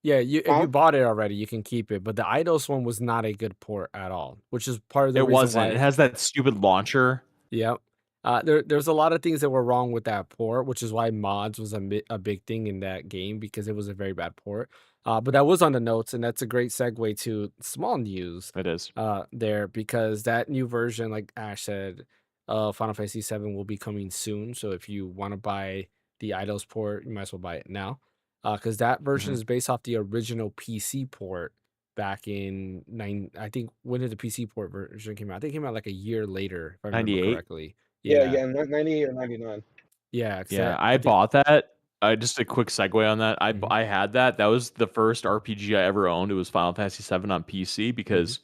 Yeah, if you Huh? bought it already, you can keep it. But the Eidos one was not a good port at all, which is part of the It reason wasn't. It why. has that stupid launcher. Yep. There's a lot of things that were wrong with that port, which is why mods was a big thing in that game, because it was a very bad port. But that was on the notes, and that's a great segue to small news. It is. There, because that new version, like Ash said, Final Fantasy 7 will be coming soon. So if you want to buy the Eidos port, you might as well buy it now, because that version Mhm. is based off the original PC port back in nine. I think, when did the PC port version came out? I think it came out like a year later, if I remember 98. correctly. Yeah, Yeah, 98 or 99. yeah. Because Yeah, I I think. bought that. Just a quick segue on that. Hmm. I had that. That was the first RPG I ever owned. It was Final Fantasy 7 on PC Hmm. because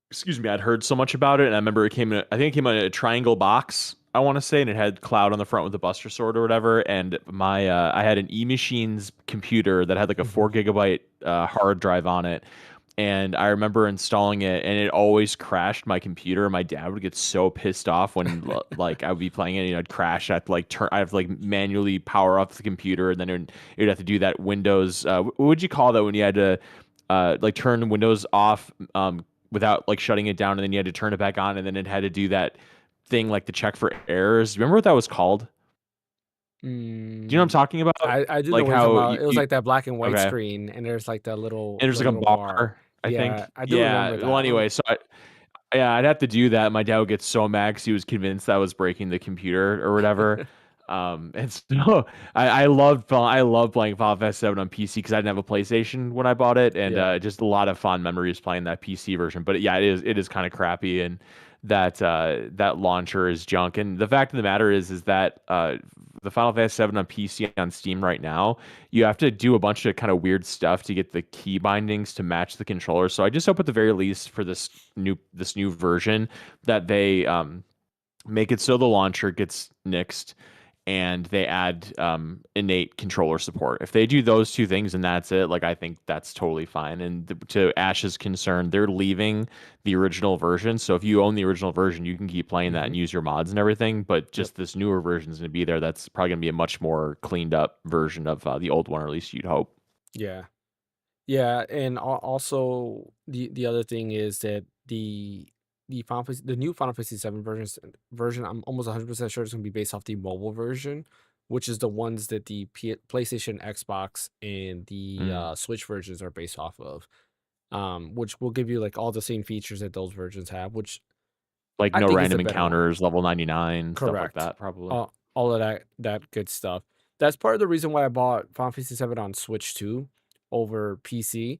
excuse me, I'd heard so much about it, and I remember it came in. I think it came in a triangle box, I want to say, and it had Cloud on the front with the Buster Sword or whatever. And my I had an E Machines computer that had like a Hmm. 4 GB hard drive on it, and I remember installing it, and it always crashed my computer. My dad would get so pissed off when like I would be playing it, and it'd crash. I have to like manually power up the computer, and then it'd have to do that Windows. What would you call that when you had to like turn Windows off without like shutting it down, and then you had to turn it back on, and then it had to do that thing like to check for errors. Remember what that was called? Do you know what I'm Mm, talking about? I do know Like what you're talking how about. It was you like that black and white okay, screen, and there's like and there's the like a little bar. bar, I Yeah, think. I do Yeah. remember Well, that. I anyway, don't. so yeah, I'd have to do that. My dad would get so mad because he was convinced that I was breaking the computer or whatever. And so I loved playing Final Fantasy 7 on PC because I didn't have a PlayStation when I bought it, and Yeah. just a lot of fond memories playing that PC version. But yeah, it is kind of crappy, and that that launcher is junk. And the fact of the matter is that the Final Fantasy 7 on PC on Steam right now, you have to do a bunch of kind of weird stuff to get the key bindings to match the controller. So I just hope at the very least for this new version that they make it so the launcher gets nixed and they add innate controller support. If they do those two things and that's it, like I think that's totally fine. And to Ash's concern, they're leaving the original version. So if you own the original version, you can keep playing that and use your mods and everything. But Yep. just this newer version is going to be there. That's probably going to be a much more cleaned up version of the old one, or at least you'd hope. Yeah. Yeah, and also the other thing is that the new Final Fantasy 7 version, I'm almost 100% sure it's going to be based off the mobile version, which is the ones that the PlayStation, Xbox, and the Mm. Switch versions are based off of. Which will give you like all the same features that those versions have, which Like I no think is the random better one. encounters, level 99, stuff like Correct. that, probably. All of that good stuff. That's part of the reason why I bought Final Fantasy 7 on Switch 2 over PC,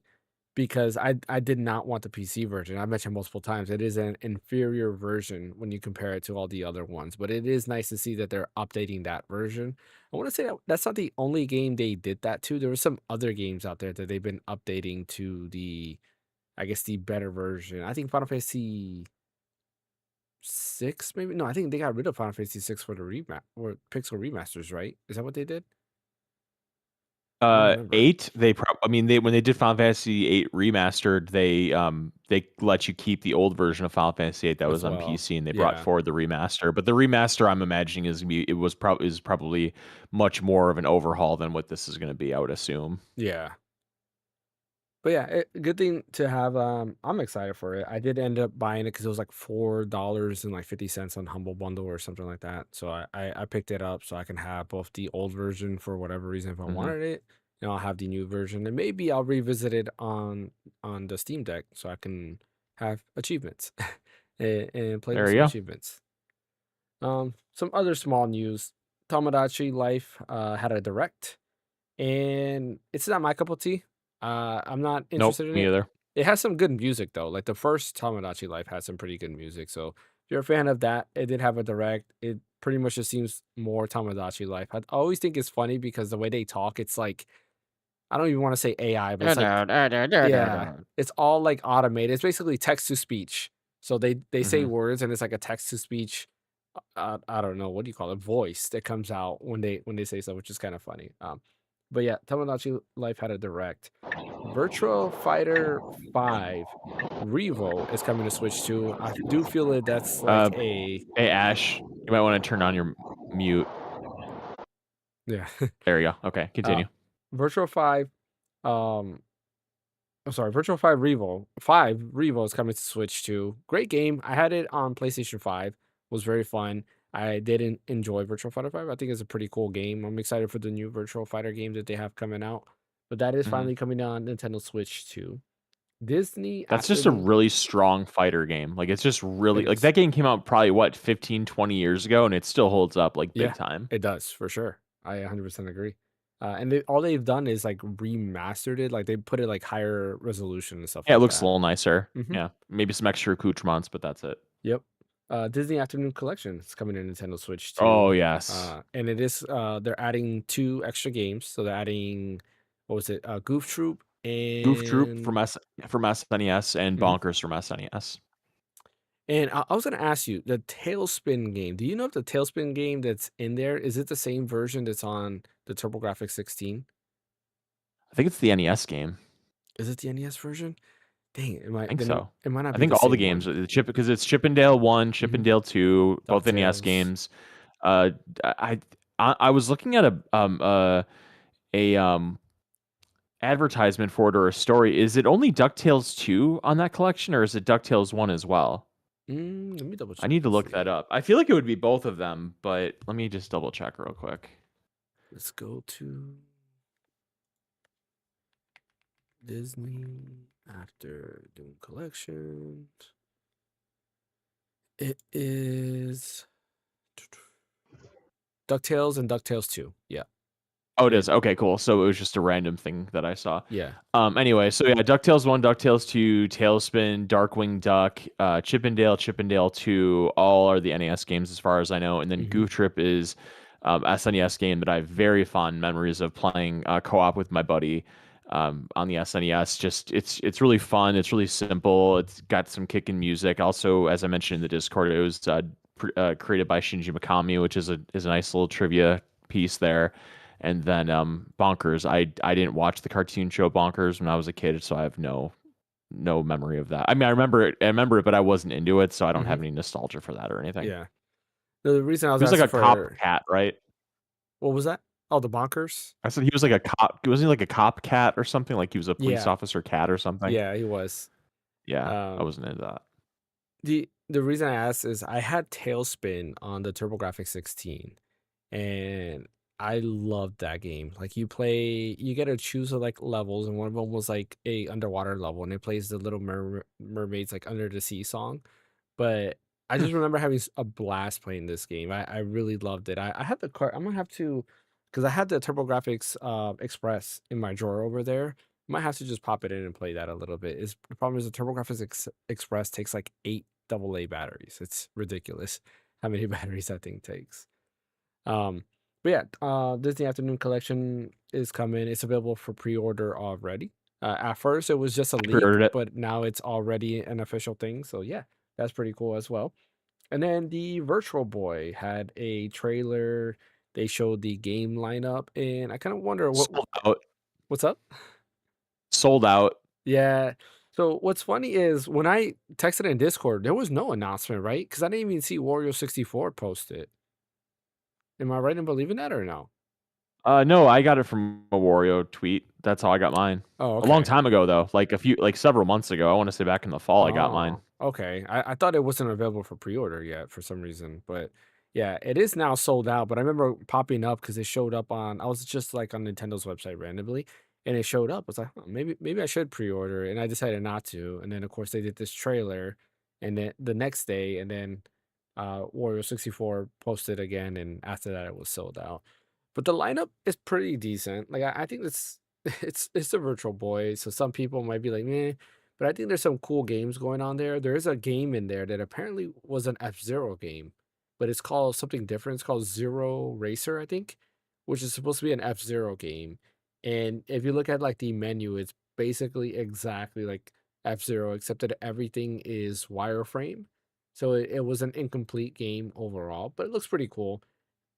because I did not want the PC version. I mentioned multiple times it is an inferior version when you compare it to all the other ones, but it is nice to see that they're updating that version. I want to say that's not the only game they did that to. There were some other games out there that they've been updating to the, I guess, the better version. I think Final Fantasy 6, maybe. No, I think they got rid of Final Fantasy 6 for the or pixel remasters, right? Is that what they did? I don't remember. 8, I mean, when they did Final Fantasy 8 remastered, they let you keep the old version of Final Fantasy 8 that As was on well. PC, and they brought Yeah. forward the remaster. But the remaster, I'm imagining, is probably much more of an overhaul than what this is going to be, I would assume. Yeah. But yeah, good thing to have. I'm excited for it. I did end up buying it because it was like $4.50 on Humble Bundle or something like that. So I picked it up so I can have both the old version for whatever reason if I Hmm. wanted it, and I'll have the new version, and maybe I'll revisit it on the Steam Deck so I can have achievements and play with There you some go. achievements. Some other small news: Tomodachi Life had a direct, and it's not my cup of tea. I'm not Nope, interested in me it. either. It has some good music though. Like the first Tomodachi Life had some pretty good music. So if you're a fan of that, it did have a direct. It pretty much just seems more Tomodachi Life. I always think it's funny because the way they talk, it's like, I don't even want to say AI, but it's like, yeah, it's all like automated. It's basically text to speech. So they say Hmm. words and it's like a text to speech. I don't know what do you call it, voice that comes out when they say so, which is kind of funny. But yeah, Tomodachi Life had a direct. Virtual Fighter 5 Revo is coming to Switch too. I do feel that that's like a, Hey Ash, you might want to turn on your mute. yeah. There you go. Okay, uh continue. Virtual 5, um I'm sorry, Virtual 5 Revo. 5 Revo is coming to Switch too. Great game. I had it on PlayStation 5. Was very fun. I didn't enjoy Virtual Fighter 5. I think it's a pretty cool game. I'm excited for the new Virtual Fighter game that they have coming out. But that is Hmm. finally coming on Nintendo Switch too. Disney That's just a Afternoon. really strong fighter game. Like it's just really It like is. that game came out probably what 15, 20 years ago and it still holds up like big Yeah, time. it does for sure. I 100% agree. And all they've done is like remastered it. Like they put it like higher resolution and stuff Yeah, it like looks a that. little nicer. Hmm. Yeah, maybe some extra accoutrements, but that's it. Yep. Disney Afternoon Collection is coming to Nintendo Switch Oh too. yes, And it is they're adding 2 extra games. So they're adding, what was it? Goof Troop Goof Troop and from SNES and mhm. Bonkers from SNES. And I was gonna ask you, the Tailspin game. Do you know if the Tailspin game that's in there, is it the same version that's on the TurboGrafx 16? I think it's the NES game. Is it the NES version? Dang, I think so. it might not I be think the all the same games one. Chip because it's Chippendale 1, Mhm. Chippendale 2, both NES DuckTales. games. Uh, I I was looking at a advertisement for it or a story. Is it only DuckTales 2 on that collection, or is it DuckTales 1 as well? Let me double I check need to and look that see. up. I feel like it would be both of them, but let me just double check real quick. Let's go to Disney After Doom Collection. It is DuckTales and DuckTales 2. Yeah. Oh, it It is. Okay, cool. So it was just a random thing that I saw. yeah. Anyway, so yeah, DuckTales 1, DuckTales 2, Tailspin, Darkwing Duck, Chippendale, Chippendale 2, all are the NES games as far as I know. And then Hmm. Goof Trip is SNES game that I have very fond memories of playing co-op with my buddy on the SNES. Just it's really fun. It's really simple. It's got some kicking music. Also, as I mentioned in the Discord, it was created by Shinji Mikami, which is a nice little trivia piece there. And then Bonkers. I didn't watch the cartoon show Bonkers when I was a kid, so I have no memory of that. I mean, I remember it, but I wasn't into it, so I don't Hmm. have any nostalgia for that or anything. Yeah. The reason I was He was like asking a cop for cat, right? what was that? Oh, the bonkers. I said he was like a cop. Wasn't he like a cop cat or something? Like he was a police Yeah, officer cat or something? yeah, he was. Yeah, I Um, wasn't into that. the reason I asked is I had Tailspin on the TurboGrafx 16, and I loved that game. Like you get to choose like levels, and one of them was like a underwater level, and it plays the Little Mermaids like Under the Sea song. But I Hmm. just remember having a blast playing this game. I really loved it. I had the card. I'm gonna have to, because I had the TurboGrafx Express in my drawer over there. Might have to just pop it in and play that a little bit. Is the problem is the TurboGrafx Express takes like 8 AA batteries. It's ridiculous how many batteries that thing takes. Um, but yeah, Disney Afternoon Collection is coming. It's available for pre-order already. At first, it was just a I leak, pre-ordered it. but now it's already an official thing. So yeah, that's pretty cool as well. And then the Virtual Boy had a trailer. They showed the game lineup, and I kind of wonder Sold out. what's up. Sold out. Yeah. So what's funny is when I texted in Discord, there was no announcement, right? Because I didn't even see Wario64 post it. Am I right in believing that or no? No, I got it from a Wario tweet. That's how I got mine. Oh, A long okay. time ago though, like several months ago. I want to say back in the fall I got mine. Oh, okay. I thought it wasn't available for pre-order yet for some reason, but yeah, it is now sold out. But I remember popping up because it showed up on. I was just like on Nintendo's website randomly, and it showed up. I was like, huh, maybe I should pre-order, and I decided not to. And then of course they did this trailer, and then the next day, and then Wario 64 posted again, and after that it was sold out. But the lineup is pretty decent. Like I think it's it's the Virtual Boy, so some people might be like, meh. But I think there's some cool games going on there. There is a game in there that apparently was an F-Zero game, but it's called something different. It's called Zero Racer, I think, which is supposed to be an F-Zero game. And if you look at like the menu, it's basically exactly like F-Zero, except that everything is wireframe. So it was an incomplete game overall, but it looks pretty cool.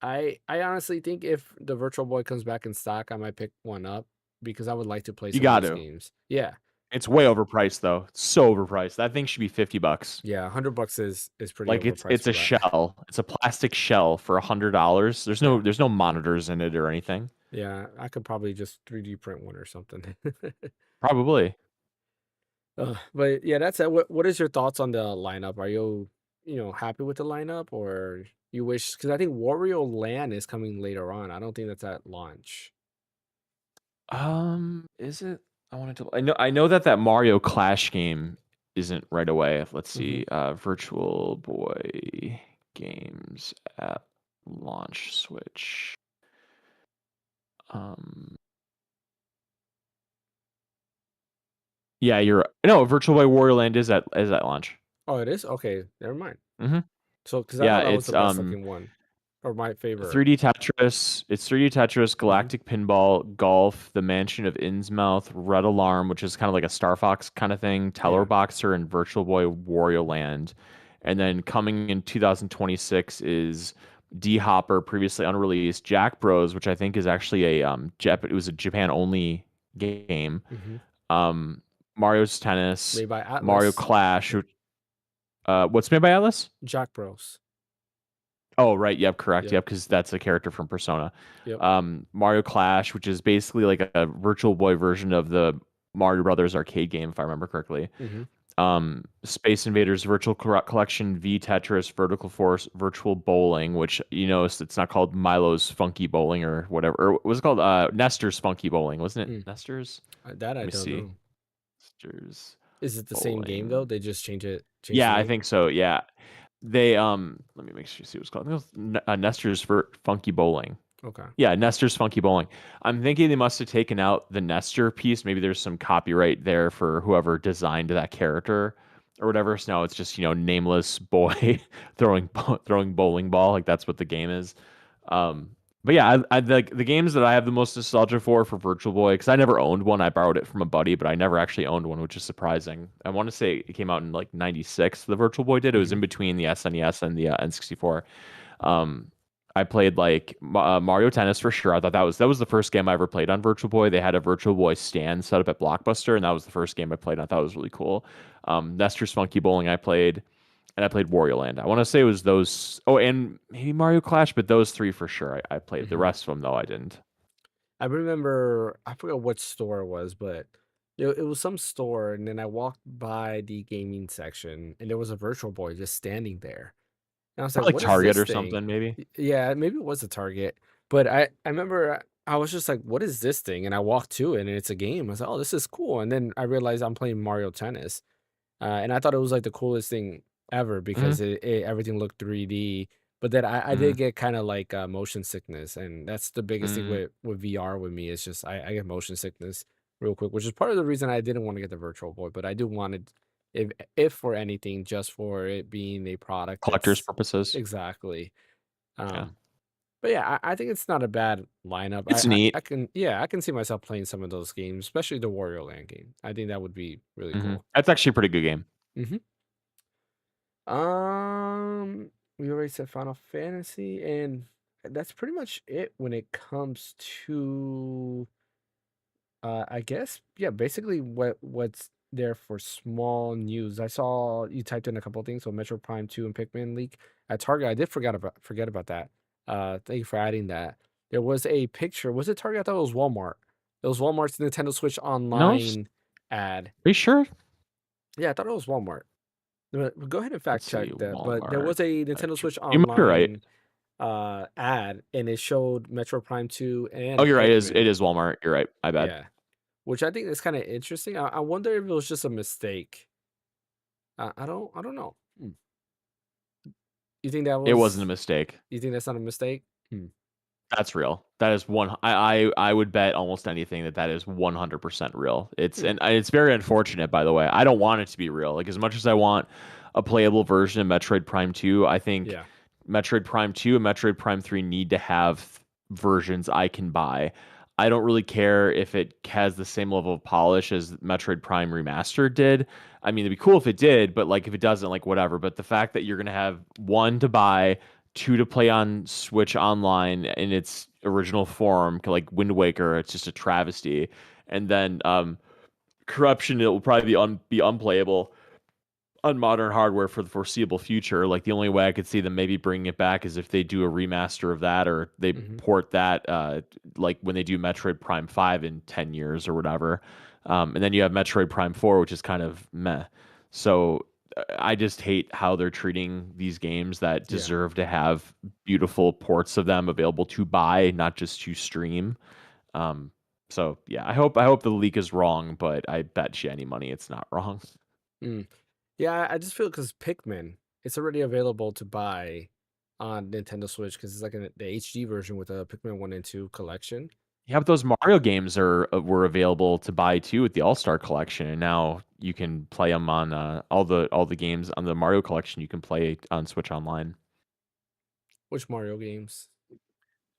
I honestly think if the Virtual Boy comes back in stock, I might pick one up because I would like to play You some of got these to. games. Yeah. It's way overpriced though. It's so overpriced. That thing should be $50. Yeah, $100 is pretty Like overpriced it's for a that. shell. It's a plastic shell for $100. Yeah. There's no monitors in it or anything. Yeah, I could probably just 3D print one or something. Probably. But yeah, that's it. What is your thoughts on the lineup? Are you happy with the lineup or you wish because I think Wario Land is coming later on. I don't think that's at launch. Is it? I wanted to. I know that Mario Clash game isn't right away. Let's Hmm. see. Virtual Boy games at launch Switch. Um. Yeah, you're no Virtual Boy Wario Land is at launch. Oh, it is? Okay, never mind. Hmm. So because I Yeah, thought that was it's the best looking one or my favorite. 3D Tetris. It's 3D Tetris, Hmm. Galactic Pinball, Golf, The Mansion of Innsmouth, Red Alarm, which is kind of like a Star Fox kind of thing, Teller Yeah. Boxer, and Virtual Boy Wario Land. And then coming in 2026 is D Hopper, previously unreleased, Jack Bros, which I think is actually it was a Japan only game. Hmm. Um, Mario's Tennis, Made by Mario Atlas, Clash. What's made by Atlas? Jack Bros. Oh, right. Yep, correct. Yep. Yep, because that's a character from Persona. Yep. Mario Clash, which is basically like a Virtual Boy version of the Mario Brothers arcade game, if I remember correctly. Hmm. Space Invaders Virtual Collection, V Tetris, Vertical Force, Virtual Bowling, which it's not called Milo's Funky Bowling or whatever. Or what was it called? Nestor's Funky Bowling, wasn't it? Mm. Nestor's? That I Let me don't see. know. Nestor's Is it the same game though? Bowling. They just change the Yeah, I name. think so. Yeah. They let me make sure you see what it's called. I think it was Nestor's for Funky Bowling. Okay. Yeah, Nestor's Funky Bowling. I'm thinking they must have taken out the Nestor piece. Maybe there's some copyright there for whoever designed that character or whatever. So now it's just, nameless boy throwing bowling ball. Like that's what the game is. But yeah, I like the games that I have the most nostalgia for Virtual Boy, because I never owned one. I borrowed it from a buddy, but I never actually owned one, which is surprising. I want to say it came out in like '96. The Virtual Boy did. It was Hmm. in between the SNES and the N64. Um, I played like Mario Tennis for sure. I thought that was the first game I ever played on Virtual Boy. They had a Virtual Boy stand set up at Blockbuster, and that was the first game I played. I thought it was really cool. Nestor's Funky Bowling I played, and I played Wario Land. I want to say it was those. Oh, and maybe Mario Clash, but those three for sure. I played. The Hmm. rest of them though I didn't. I remember, I forgot what store it was, but it was some store, and then I walked by the gaming section, and there was a Virtual Boy just standing there. And I was like, Probably like "What is Target this or thing?" something, maybe. Yeah, maybe it was a Target, but I remember I was just like, "What is this thing?" And I walked to it, and it's a game. I was like, "Oh, this is cool." And then I realized I'm playing Mario Tennis, and I thought it was like the coolest thing ever Hmm. because everything looked 3D. But then I Hmm. did get kind of like motion sickness, and that's the biggest thing Hmm. with VR with me. It's just I get motion sickness real quick, which is part of the reason I didn't want to get the Virtual Boy. But I do wanted, if for anything, just for it being a product Collector's that's purposes. exactly. Yeah, Um, but yeah, I think it's not a bad lineup. it's neat. I can, yeah, I can see myself playing some of those games, especially the Wario Land game. I think that would be really cool. That's actually a pretty good game. Hmm. We already said Final Fantasy, and that's pretty much it when it comes to I guess, yeah, basically what's there for small news. I saw you typed in a couple of things, so Metro Prime 2 and Pikmin leak at Target. I did forget about that. Thank you for adding that. There was a picture. Was it Target? I thought it was Walmart. It was Walmart's Nintendo Switch No, Online ad. are you sure? Yeah, I thought it was Walmart. But go ahead and fact Let's see, check that. But there Walmart. was a Nintendo Switch You might be right. Online ad, and it showed Metro Prime 2 Oh, and you're right. Pikmin. It is Walmart. You're right. My bad. Yeah. Which I think is kind of interesting. I wonder if it was just a mistake. I don't know. Hmm. You think that It wasn't a was? mistake. You think that's not a mistake? Hmm. That's real. That is one. I would bet almost anything that that is 100% real. Hmm. It's very unfortunate, by the way. I don't want it to be real. Like as much as I want a playable version of Metroid Prime 2, I think Yeah. Metroid Prime 2 and Metroid Prime 3 need to have versions I can buy. I don't really care if it has the same level of polish as Metroid Prime Remastered did. I mean, it'd be cool if it did, but like if it doesn't, like whatever. But the fact that you're gonna have one to buy, two to play on Switch Online in its original form, like Wind Waker, it's just a travesty. And then Corruption, it will probably be unplayable on modern hardware for the foreseeable future. Like the only way I could see them maybe bringing it back is if they do a remaster of that or they Hmm. port that, like when they do Metroid Prime 5 in 10 years or whatever. And then you have Metroid Prime 4, which is kind of meh. So I just hate how they're treating these games that Yeah. deserve to have beautiful ports of them available to buy, not just to stream. Um, so yeah, I hope the leak is wrong, but I bet you any money it's not wrong. Mm. Yeah. I just feel because Pikmin, it's already available to buy on Nintendo Switch because it's like the HD version with a Pikmin 1 and 2 collection. Yeah, but those Mario games were available to buy too with the All Star Collection, and now you can play them on all the games on the Mario Collection. You can play on Switch Online. Which Mario games?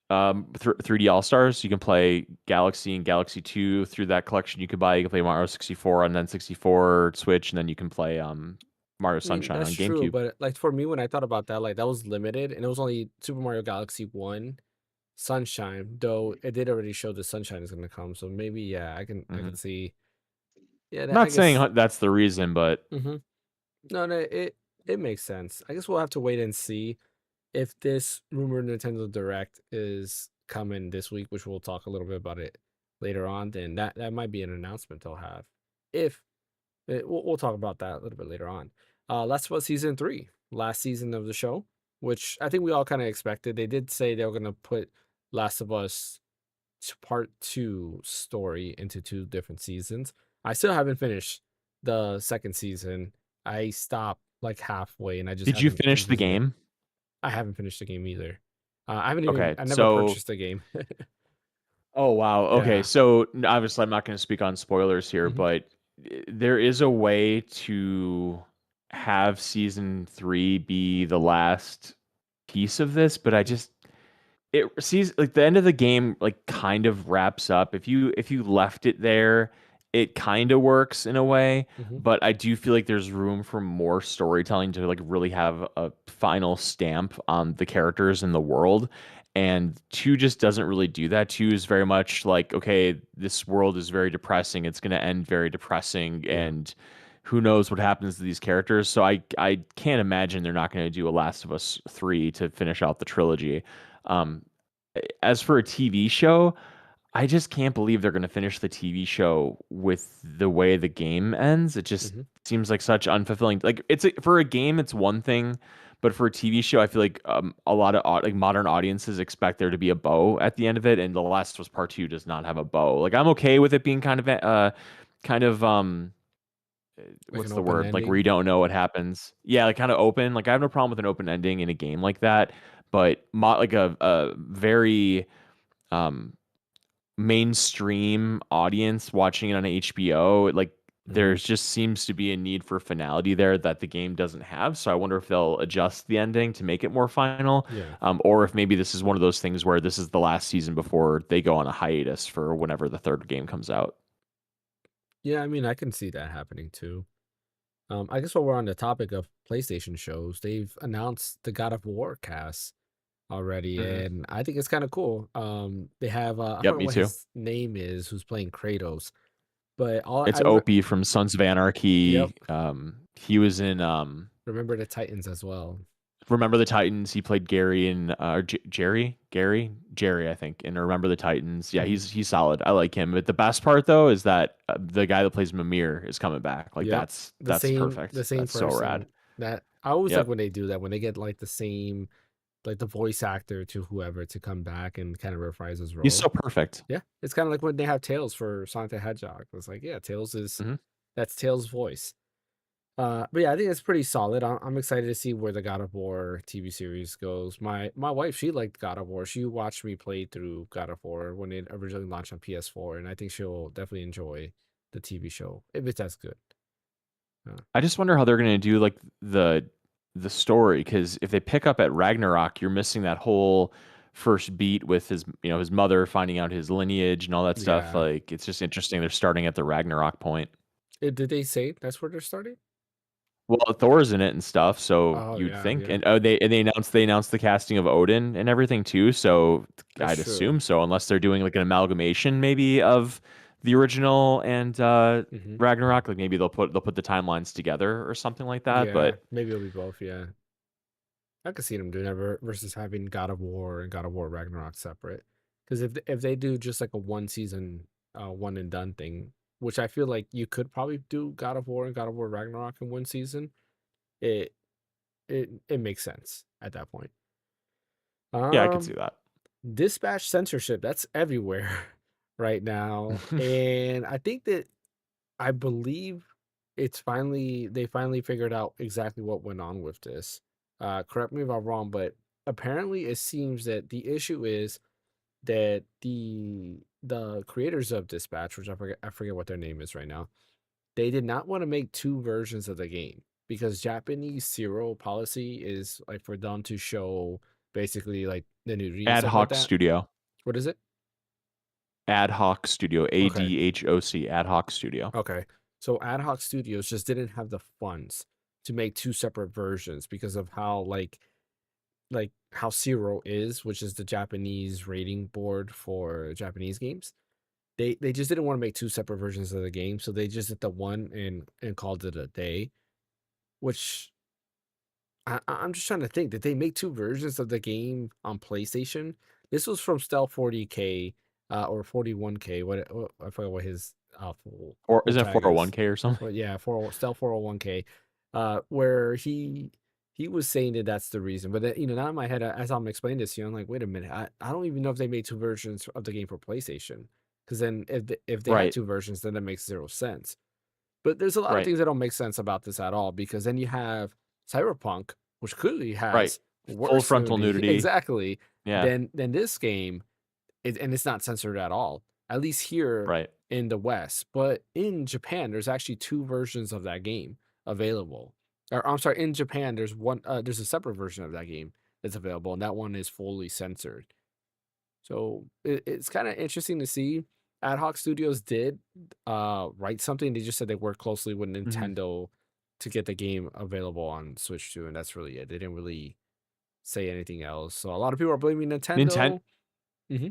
3D All Stars. You can play Galaxy and Galaxy 2 through that collection. You could buy. You can play Mario 64 on N64 Switch, and then you can play Mario I mean, Sunshine that's on true, GameCube. but like for me, when I thought about that, like that was limited, and it was only Super Mario Galaxy 1 Sunshine, though it did already show the Sunshine is gonna come, so maybe yeah, I Hmm. can see. Yeah, I'm not I saying guess. that's the reason, but Hmm. No, it makes sense. I guess we'll have to wait and see if this rumored Nintendo Direct is coming this week, which we'll talk a little bit about it later on. Then that might be an announcement they'll have. If we'll talk about that a little bit later on. Last of Us season 3, last season of the show, which I think we all kind of expected. They did say they were gonna put Last of Us part 2 story into 2 different seasons. I still haven't finished the second season. I stopped like halfway and I just did you haven't finish the revisited it. game? I haven't finished the game either. I haven't even Okay, I never so purchased the game. oh wow. Okay, Yeah. so obviously I'm not going to speak on spoilers here, Mhm. but there is a way to have season 3 be the last piece of this, but I just it sees like the end of the game like kind of wraps up. If you left it there, it kind of works in a way, Hmm. but I do feel like there's room for more storytelling to like really have a final stamp on the characters in the world. And two just doesn't really do that. Two is very much like, okay, this world is very depressing. It's going to end very depressing, Yeah. and who knows what happens to these characters. So I can't imagine they're not going to do a Last of Us 3 to finish out the trilogy. Um, as for a TV show, I just can't believe they're going to finish the TV show with the way the game ends. It just Hmm. seems like such unfulfilling. Like for a game, it's one thing, but for a TV show, I feel like a lot of like modern audiences expect there to be a bow at the end of it, and The Last of Us Part Two does not have a bow. Like I'm okay with it being kind of Like an what's the open word? Like where ending. you don't know what happens. Yeah, like kind of open. Like I have no problem with an open ending in a game like that, but like a very um mainstream audience watching it on HBO, like Hmm. there's just seems to be a need for finality there that the game doesn't have. So I wonder if they'll adjust the ending to make it more final, Yeah. or if maybe this is one of those things where this is the last season before they go on a hiatus for whenever the third game comes out. Yeah, I mean, I can see that happening too. I guess while we're on the topic of PlayStation shows, they've announced the God of War cast already, Hmm. and I think it's kind of cool. They have I Yep, forgot me what too. his name is, who's playing Kratos, but all It's Opie from Sons of yep, Anarchy. He was in remember the Titans as well. Remember the Titans. He played Gary and Jerry, I think, in Remember the Titans. Yeah, Hmm. he's solid. I like him. But the best part though is that the guy that plays Mimir is coming back. Like Yep, that's the perfect. same That's so person. rad. That I always like Yep. when they do that, when they get like the same, like the voice actor to whoever to come back and kind of reprise his He's role. so perfect. Yeah, it's kind of like when they have Tails for Sonic the Hedgehog. It's like, yeah, Tails is Hmm. that's Tails' voice. But yeah, I think it's pretty solid. I'm excited to see where the God of War TV series goes. My wife, she liked God of War. She watched me play through God of War when it originally launched on PS4, and I think she'll definitely enjoy the TV show if it's as good. Uh, I just wonder how they're gonna do like the story, because if they pick up at Ragnarok, you're missing that whole first beat with his mother finding out his lineage and all that stuff. yeah. Like it's just interesting. They're starting at the Ragnarok point. Did they say that's where they're starting? Well, Thor's in it and stuff, so Oh you'd yeah, think. yeah, And they announced the casting of Odin and everything too, so that's I'd true. assume so, unless they're doing like an amalgamation maybe of the original and Hmm. Ragnarok. Like maybe they'll put the timelines together or something like that. Yeah, But maybe it'll be both. Yeah, I could see them doing that versus having God of War and God of War Ragnarok separate. Because if they do just like a one season, one and done thing, which I feel like you could probably do God of War and God of War Ragnarok in one season, it it makes sense at that point. yeah, I could see Um, that. Dispatch censorship, that's everywhere right now, and I think that I believe they finally figured out exactly what went on with this. Correct me if I'm wrong, but apparently it seems that the issue is that the creators of Dispatch, which I forget what their name is right now, they did not want to make two versions of the game because Japanese serial policy is like for them to show basically like the nudity and Ad stuff like hoc that. studio. What is it? Ad hoc studio. Okay. ADHOC. Ad hoc studio. Okay. So Ad Hoc Studios just didn't have the funds to make two separate versions because of how like how Zero is, which is the Japanese rating board for Japanese games. They just didn't want to make two separate versions of the game, so they just did the one and called it a day. Which I'm just trying to think. Did they make two versions of the game on PlayStation? This was from Stealth 40K or 41K. What I forgot what his Or full isn't it tag is. 401k or something? Well, yeah, for Stealth 401K, where he was saying that that's the reason. But now in my head, as I'm explaining this to you, I'm like, wait a minute, I don't even know if they made two versions of the game for PlayStation. Because then if they had Right. two versions, then that makes zero sense. But there's a lot of Right. things that don't make sense about this at all because then you have Cyberpunk, which clearly Right. has Full worse frontal nudity nudity. exactly Yeah. than this game, and it's not censored at all. At least here Right. in the West, but in Japan, there's actually two versions of that game available. Or I'm sorry, in Japan, there's a separate version of that game that's available, and that one is fully censored. So it's kind of interesting to see. Ad hoc Studios did write something. They just said they worked closely with Mhm. Nintendo to get the game available on Switch too, and that's really it. They didn't really say anything else. So a lot of people are blaming Ninten Nintendo. Hmm.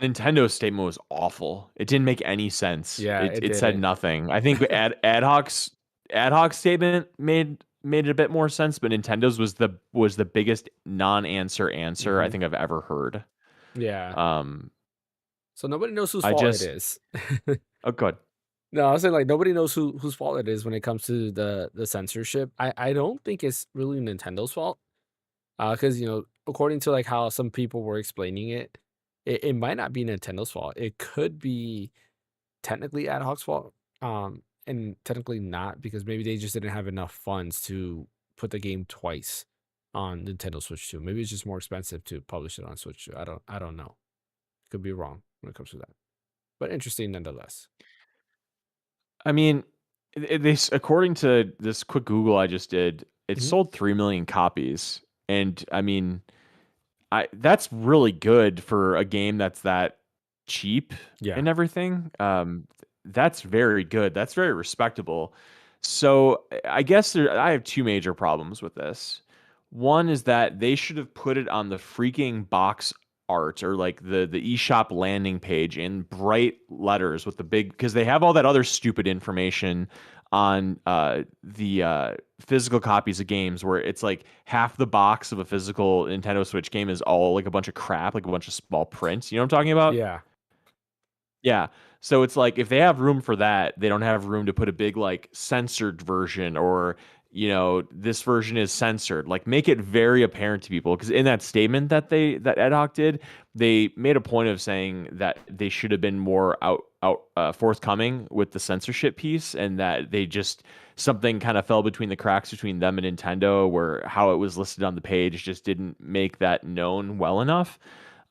Nintendo's statement was awful. It didn't make any sense. Yeah, It it it said didn't. nothing. I think ad hoc statement made it a bit more sense, but Nintendo's was the biggest non-answer I Hmm. think I've ever heard. Yeah. Um, So nobody knows whose I fault it just is. oh good. No, I was saying like nobody knows whose fault it is when it comes to the censorship. I don't think it's really Nintendo's fault. Because according to like how some people were explaining it, it might not be Nintendo's fault. It could be technically Ad Hoc's fault. And technically not because maybe they just didn't have enough funds to put the game twice on Nintendo Switch 2. Maybe it's just more expensive to publish it on Switch 2. I don't know. Could be wrong when it comes to that. But interesting nonetheless. I mean, according to this quick Google I just did, it Hmm. sold 3 million copies, and I mean, I that's really good for a game that's that cheap Yeah. and everything. That's very good. That's very respectable. So I guess I have two major problems with this. One is that they should have put it on the freaking box art or like the eShop landing page in bright letters with the big because they have all that other stupid information on the physical copies of games where it's like half the box of a physical Nintendo Switch game is all like a bunch of crap, like a bunch of small prints. You know what I'm talking about? Yeah. Yeah. So it's like if they have room for that, they don't have room to put a big like censored version or this version is censored. Like make it very apparent to people because in that statement that Ed Hoc did, they made a point of saying that they should have been more forthcoming with the censorship piece and that they just something kind of fell between the cracks between them and Nintendo where how it was listed on the page just didn't make that known well enough.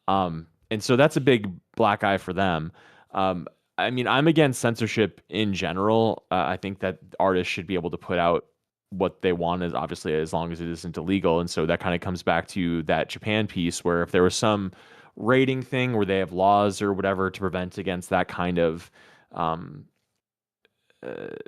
And so that's a big black eye for them. Um, I mean, I'm against censorship in general. I think that artists should be able to put out what they want, as obviously as long as it isn't illegal. And so that kind of comes back to that Japan piece, where if there was some rating thing where they have laws or whatever to prevent against um,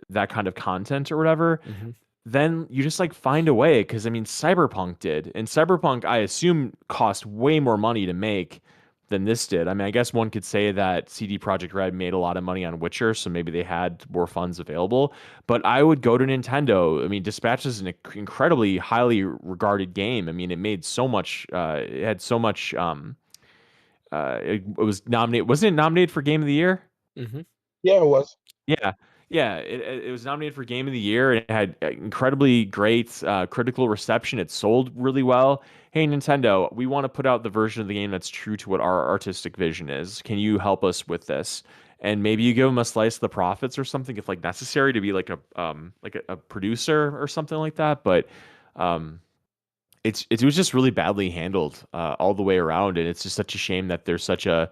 that kind of content or whatever, Hmm. then you just like find a way. Because I mean, Cyberpunk did, and Cyberpunk I assume cost way more money to make than this did. I mean, I guess one could say that CD Projekt Red made a lot of money on Witcher, so maybe they had more funds available. But I would go to Nintendo. I mean, Dispatch is an incredibly highly regarded game. I mean, it made so much. It had so much. It was nominated. Wasn't it nominated for Game of the Year? Hmm. Yeah, it was. Yeah, yeah. It was nominated for Game of the Year. And it had incredibly great critical reception. It sold really well. Hey, Nintendo, we want to put out the version of the game that's true to what our artistic vision is. Can you help us with this? And maybe you give them a slice of the profits or something if like necessary to be like a producer or something like that. But um, it was just really badly handled all the way around, and it's just such a shame that there's such a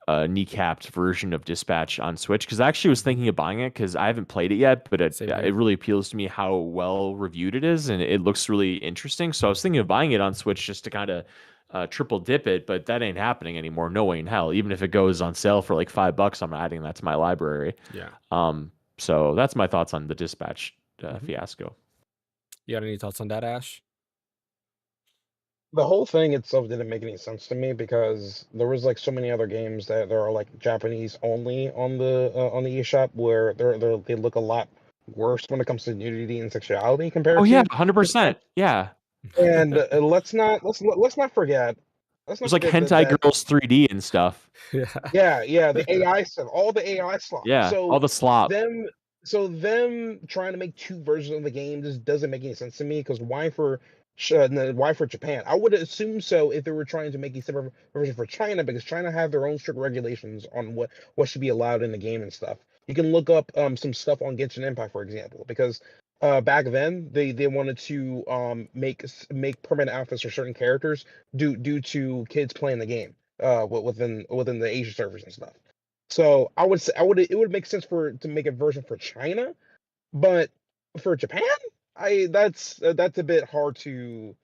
kneecapped version of Dispatch on Switch because I actually was Hmm. thinking of buying it because I haven't played it yet, but Same it here. really appeals to me how well reviewed it is and it looks really interesting. So I was thinking of buying it on Switch just to kind of triple dip it, but that ain't happening anymore. No way in hell. Even if it goes on sale for like $5, I'm adding that to my library. Yeah. So that's my thoughts on the Dispatch Hmm. fiasco. You got any thoughts on that, Ash? The whole thing itself didn't make any sense to me because there was like so many other games that there are like Japanese only on the eShop where they look a lot worse when it comes to nudity and sexuality Oh compared yeah, to 100%. Yeah. and let's not forget There's like that Hentai Girls 3D and stuff. Yeah. yeah, the AI stuff, all the AI slop. Yeah, all the slop. Them, them trying to make two versions of the game just doesn't make any sense to me. Because why for Japan? I would assume so if they were trying to make a separate version for China, because China have their own strict regulations on what should be allowed in the game and stuff. You can look up some stuff on Genshin Impact, for example, because back then they wanted to make permanent outfits for certain characters due to kids playing the game within the Asia servers and stuff. So I would say it would make sense to make a version for China, but for Japan, I that's a bit hard to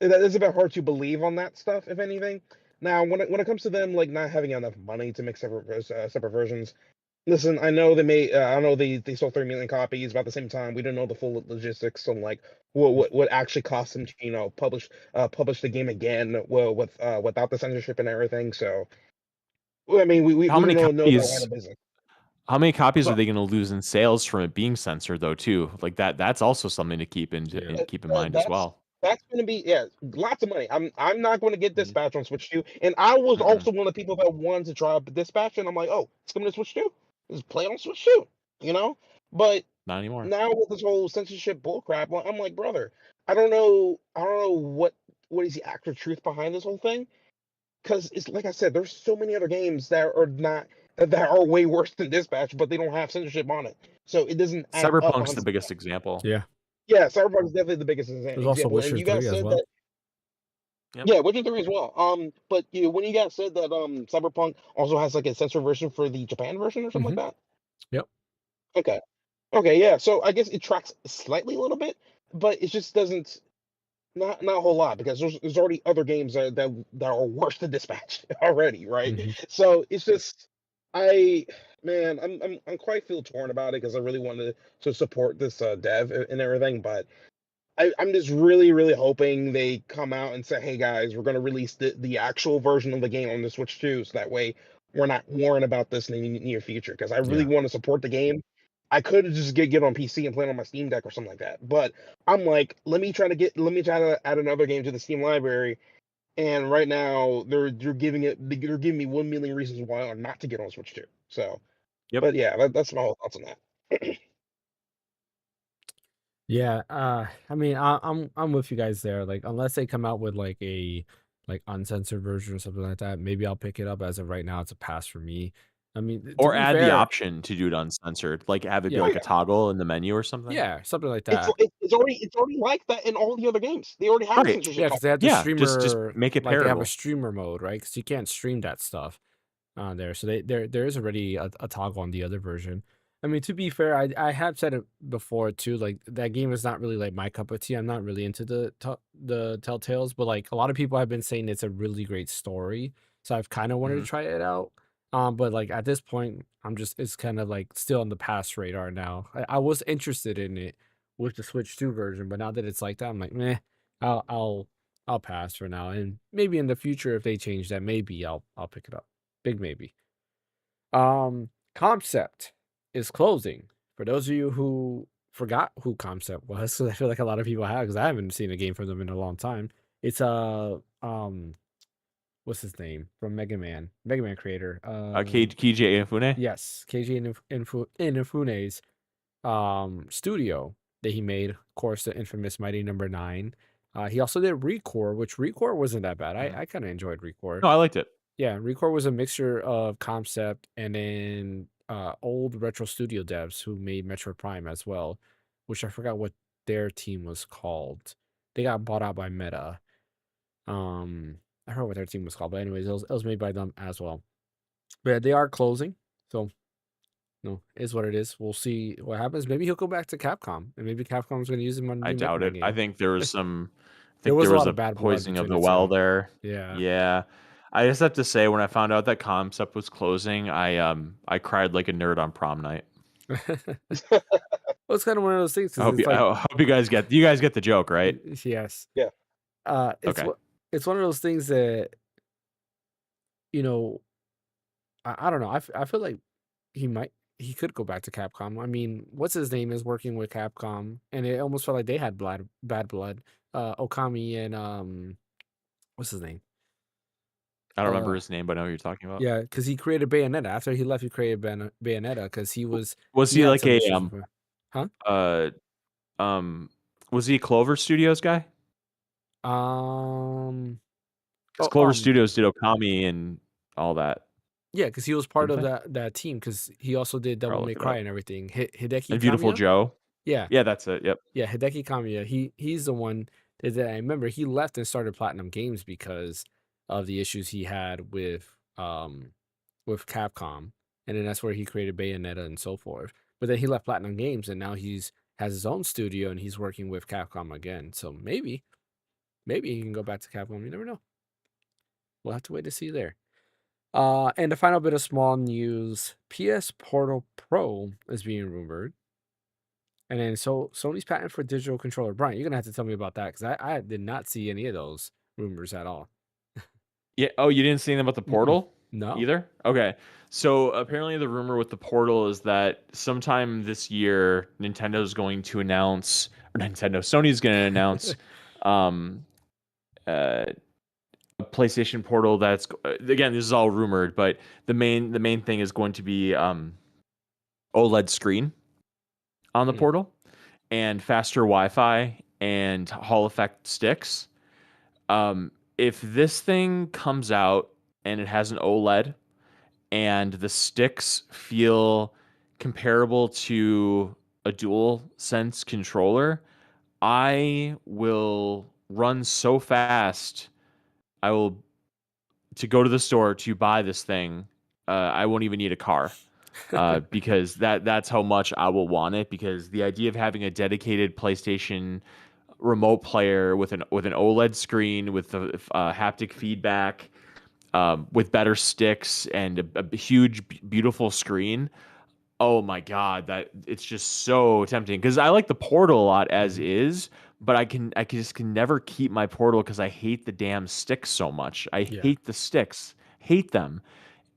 that is a bit hard to believe on that stuff, if anything. Now, when it comes to them like not having enough money to make separate versions, listen, I know they may, I know they sold 3 million copies, but at the same time, we don't know the full logistics on like what actually cost them to publish the game again, well, without the censorship and everything. So, well, I mean, How we many don't know that line copies? of business. How many copies are So they going to lose in sales from it being censored, though? Too like that. That's also something to Yeah. keep in mind as that's well. going to be, yeah, lots of money. I'm not going to get Mhm. Dispatch on Switch 2, and I was Mm-mm. also one of the people that wanted to try Dispatch, and I'm like, oh, it's coming to Switch 2. Just play it on Switch 2, you know. But Not anymore. now with this whole censorship bullcrap, I'm like, brother, I don't know what is the actual truth behind this whole thing. Because it's like I said, there's so many other games that are not that are way worse than Dispatch, but they don't have censorship on it, so it doesn't add up Cyberpunk's on. the biggest example. Yeah. Yeah, Cyberpunk is definitely the biggest There's also example, and Witcher you guys 3 as said well. that. Yep. Yeah, Witcher 3 as well. But when you guys said that Cyberpunk also has like a censored version for the Japan version or something like Hmm. that. Yep. Okay. Okay, yeah. So I guess it tracks slightly a little bit, but it just doesn't. Not a whole lot, because there's already other games that are worse than Dispatch already, right? Hmm. So it's just I man, I'm quite feel torn about it because I really wanted to support this dev and everything, but I'm just really hoping they come out and say, hey guys, we're gonna release the actual version of the game on the Switch too, so that way we're not worrying about this in the near future. Because I really Yeah. want to support the game. I could just get on PC and play it on my Steam Deck or something like that. But I'm like, let me try to add another game to the Steam library. And right now they're giving me 1 million reasons why not to get on Switch 2. So, Yep. but yeah, that's my whole thoughts on that. Yeah, I mean, I'm with you guys there. Like, unless they come out with like a like uncensored version or something like that, maybe I'll pick it up. As of right now, it's a pass for me. I mean, to Or be add the fair, option to do it uncensored, like have it be yeah, Oh like a yeah, toggle in the menu or something. yeah, something like that. it's already like that in all the other games. They already have a Right. censorship Yeah, toggle. because they have the Yeah. Just streamer, make it like they have a pairable. streamer mode, right? Because you can't stream that stuff on there. So there is already a toggle on the other version. I mean, to be fair, I have said it before too. Like, that game is not really like my cup of tea. I'm not really into the Telltales, but like a lot of people have been saying it's a really great story. So I've kind of wanted to Mhm. try it out. But like at this point, it's kind of like still on the past radar now. I was interested in it with the Switch 2 version, but now that it's like that, I'm like, meh. I'll I'll I'll pass for now, and maybe in the future if they change that, maybe I'll pick it up. Big maybe. Concept is closing. For those of you who forgot who Concept was, 'cause I feel like a lot of people have, because I haven't seen a game from them in a long time. It's what's his name from Mega Man creator. KJ Inafune. Yes, KJ Inafune's studio that he made. Of course, the infamous Mighty Number Nine. He also did Recore, which Recore wasn't that bad. Mhm. I kind of enjoyed Recore. No, I liked it. Yeah, Recore was a mixture of concept and then old retro studio devs who made Metro Prime as well, which I forgot what their team was called. They got bought out by Meta. I forgot what their team was called, but anyways, it was made by them as well. But yeah, they are closing, so no, is what it is. We'll see what happens. Maybe he'll go back to Capcom, and maybe Capcom's going to use him on a I new Mega doubt Man it. I game. think there was some. I There think was there a was lot a of bad blood poisoning of between the the well two. there. Yeah. Yeah. I just have to say, when I found out that Concept was closing, I cried like a nerd on prom night. Well, it's kind of one of those things because it's I like, hope you guys get the joke, right? yes. Yeah. It's Okay. what it's one of those things that, you know, I don't know. I feel like he could go back to Capcom. I mean, what's his name is working with Capcom, and it almost felt like they had bad blood. Okami and what's his name? I don't remember Uh, his name, but I know what you're talking about. yeah, because he created Bayonetta. After he left, he created Bayonetta because Was he he had like some a issues with, huh? uh was he Clover Studios guy? Um, Because oh, Clover Studios did Okami and all that, yeah, because he was part didn't of they? that team because he also did Or Devil I'll May look it Cry up. and everything. Hideki And Beautiful Kamiya, Joe. yeah, Yeah, that's it. Yep. yeah, Hideki Kamiya. He's the one that I remember. He left and started Platinum Games because of the issues he had with Capcom, and then that's where he created Bayonetta and so forth. But then he left Platinum Games, and now has his own studio and he's working with Capcom again. So maybe he can go back to Capcom. You never know. we'll have to wait to see there. And the final bit of small news: PS Portal Pro is being rumored. And then so Sony's patent for digital controller. Brian, you're gonna have to tell me about that because I did not see any of those rumors at all. Yeah. Oh, you didn't see anything about the Mm-mm. Portal No. either? Okay. So apparently the rumor with the Portal is that sometime this year Nintendo's going to announce, or Sony's going to announce um uh, a PlayStation Portal that's again, this is all rumored, but the main thing is going to be OLED screen on the Mm, Portal and faster Wi-Fi and Hall effect sticks. If this thing comes out and it has an OLED and the sticks feel comparable to a dual sense controller, I will run so fast. I will to go to the store to buy this thing. I won't even need a car. Because that's how much I will want it. Because the idea of having a dedicated PlayStation remote player with an OLED screen with the haptic feedback, with better sticks and a huge, beautiful screen. Oh my god, that it's just so tempting because I like the Portal a lot as mhm. is, but I just can never keep my Portal because I hate the damn sticks so much. I Yeah. hate the sticks, hate them,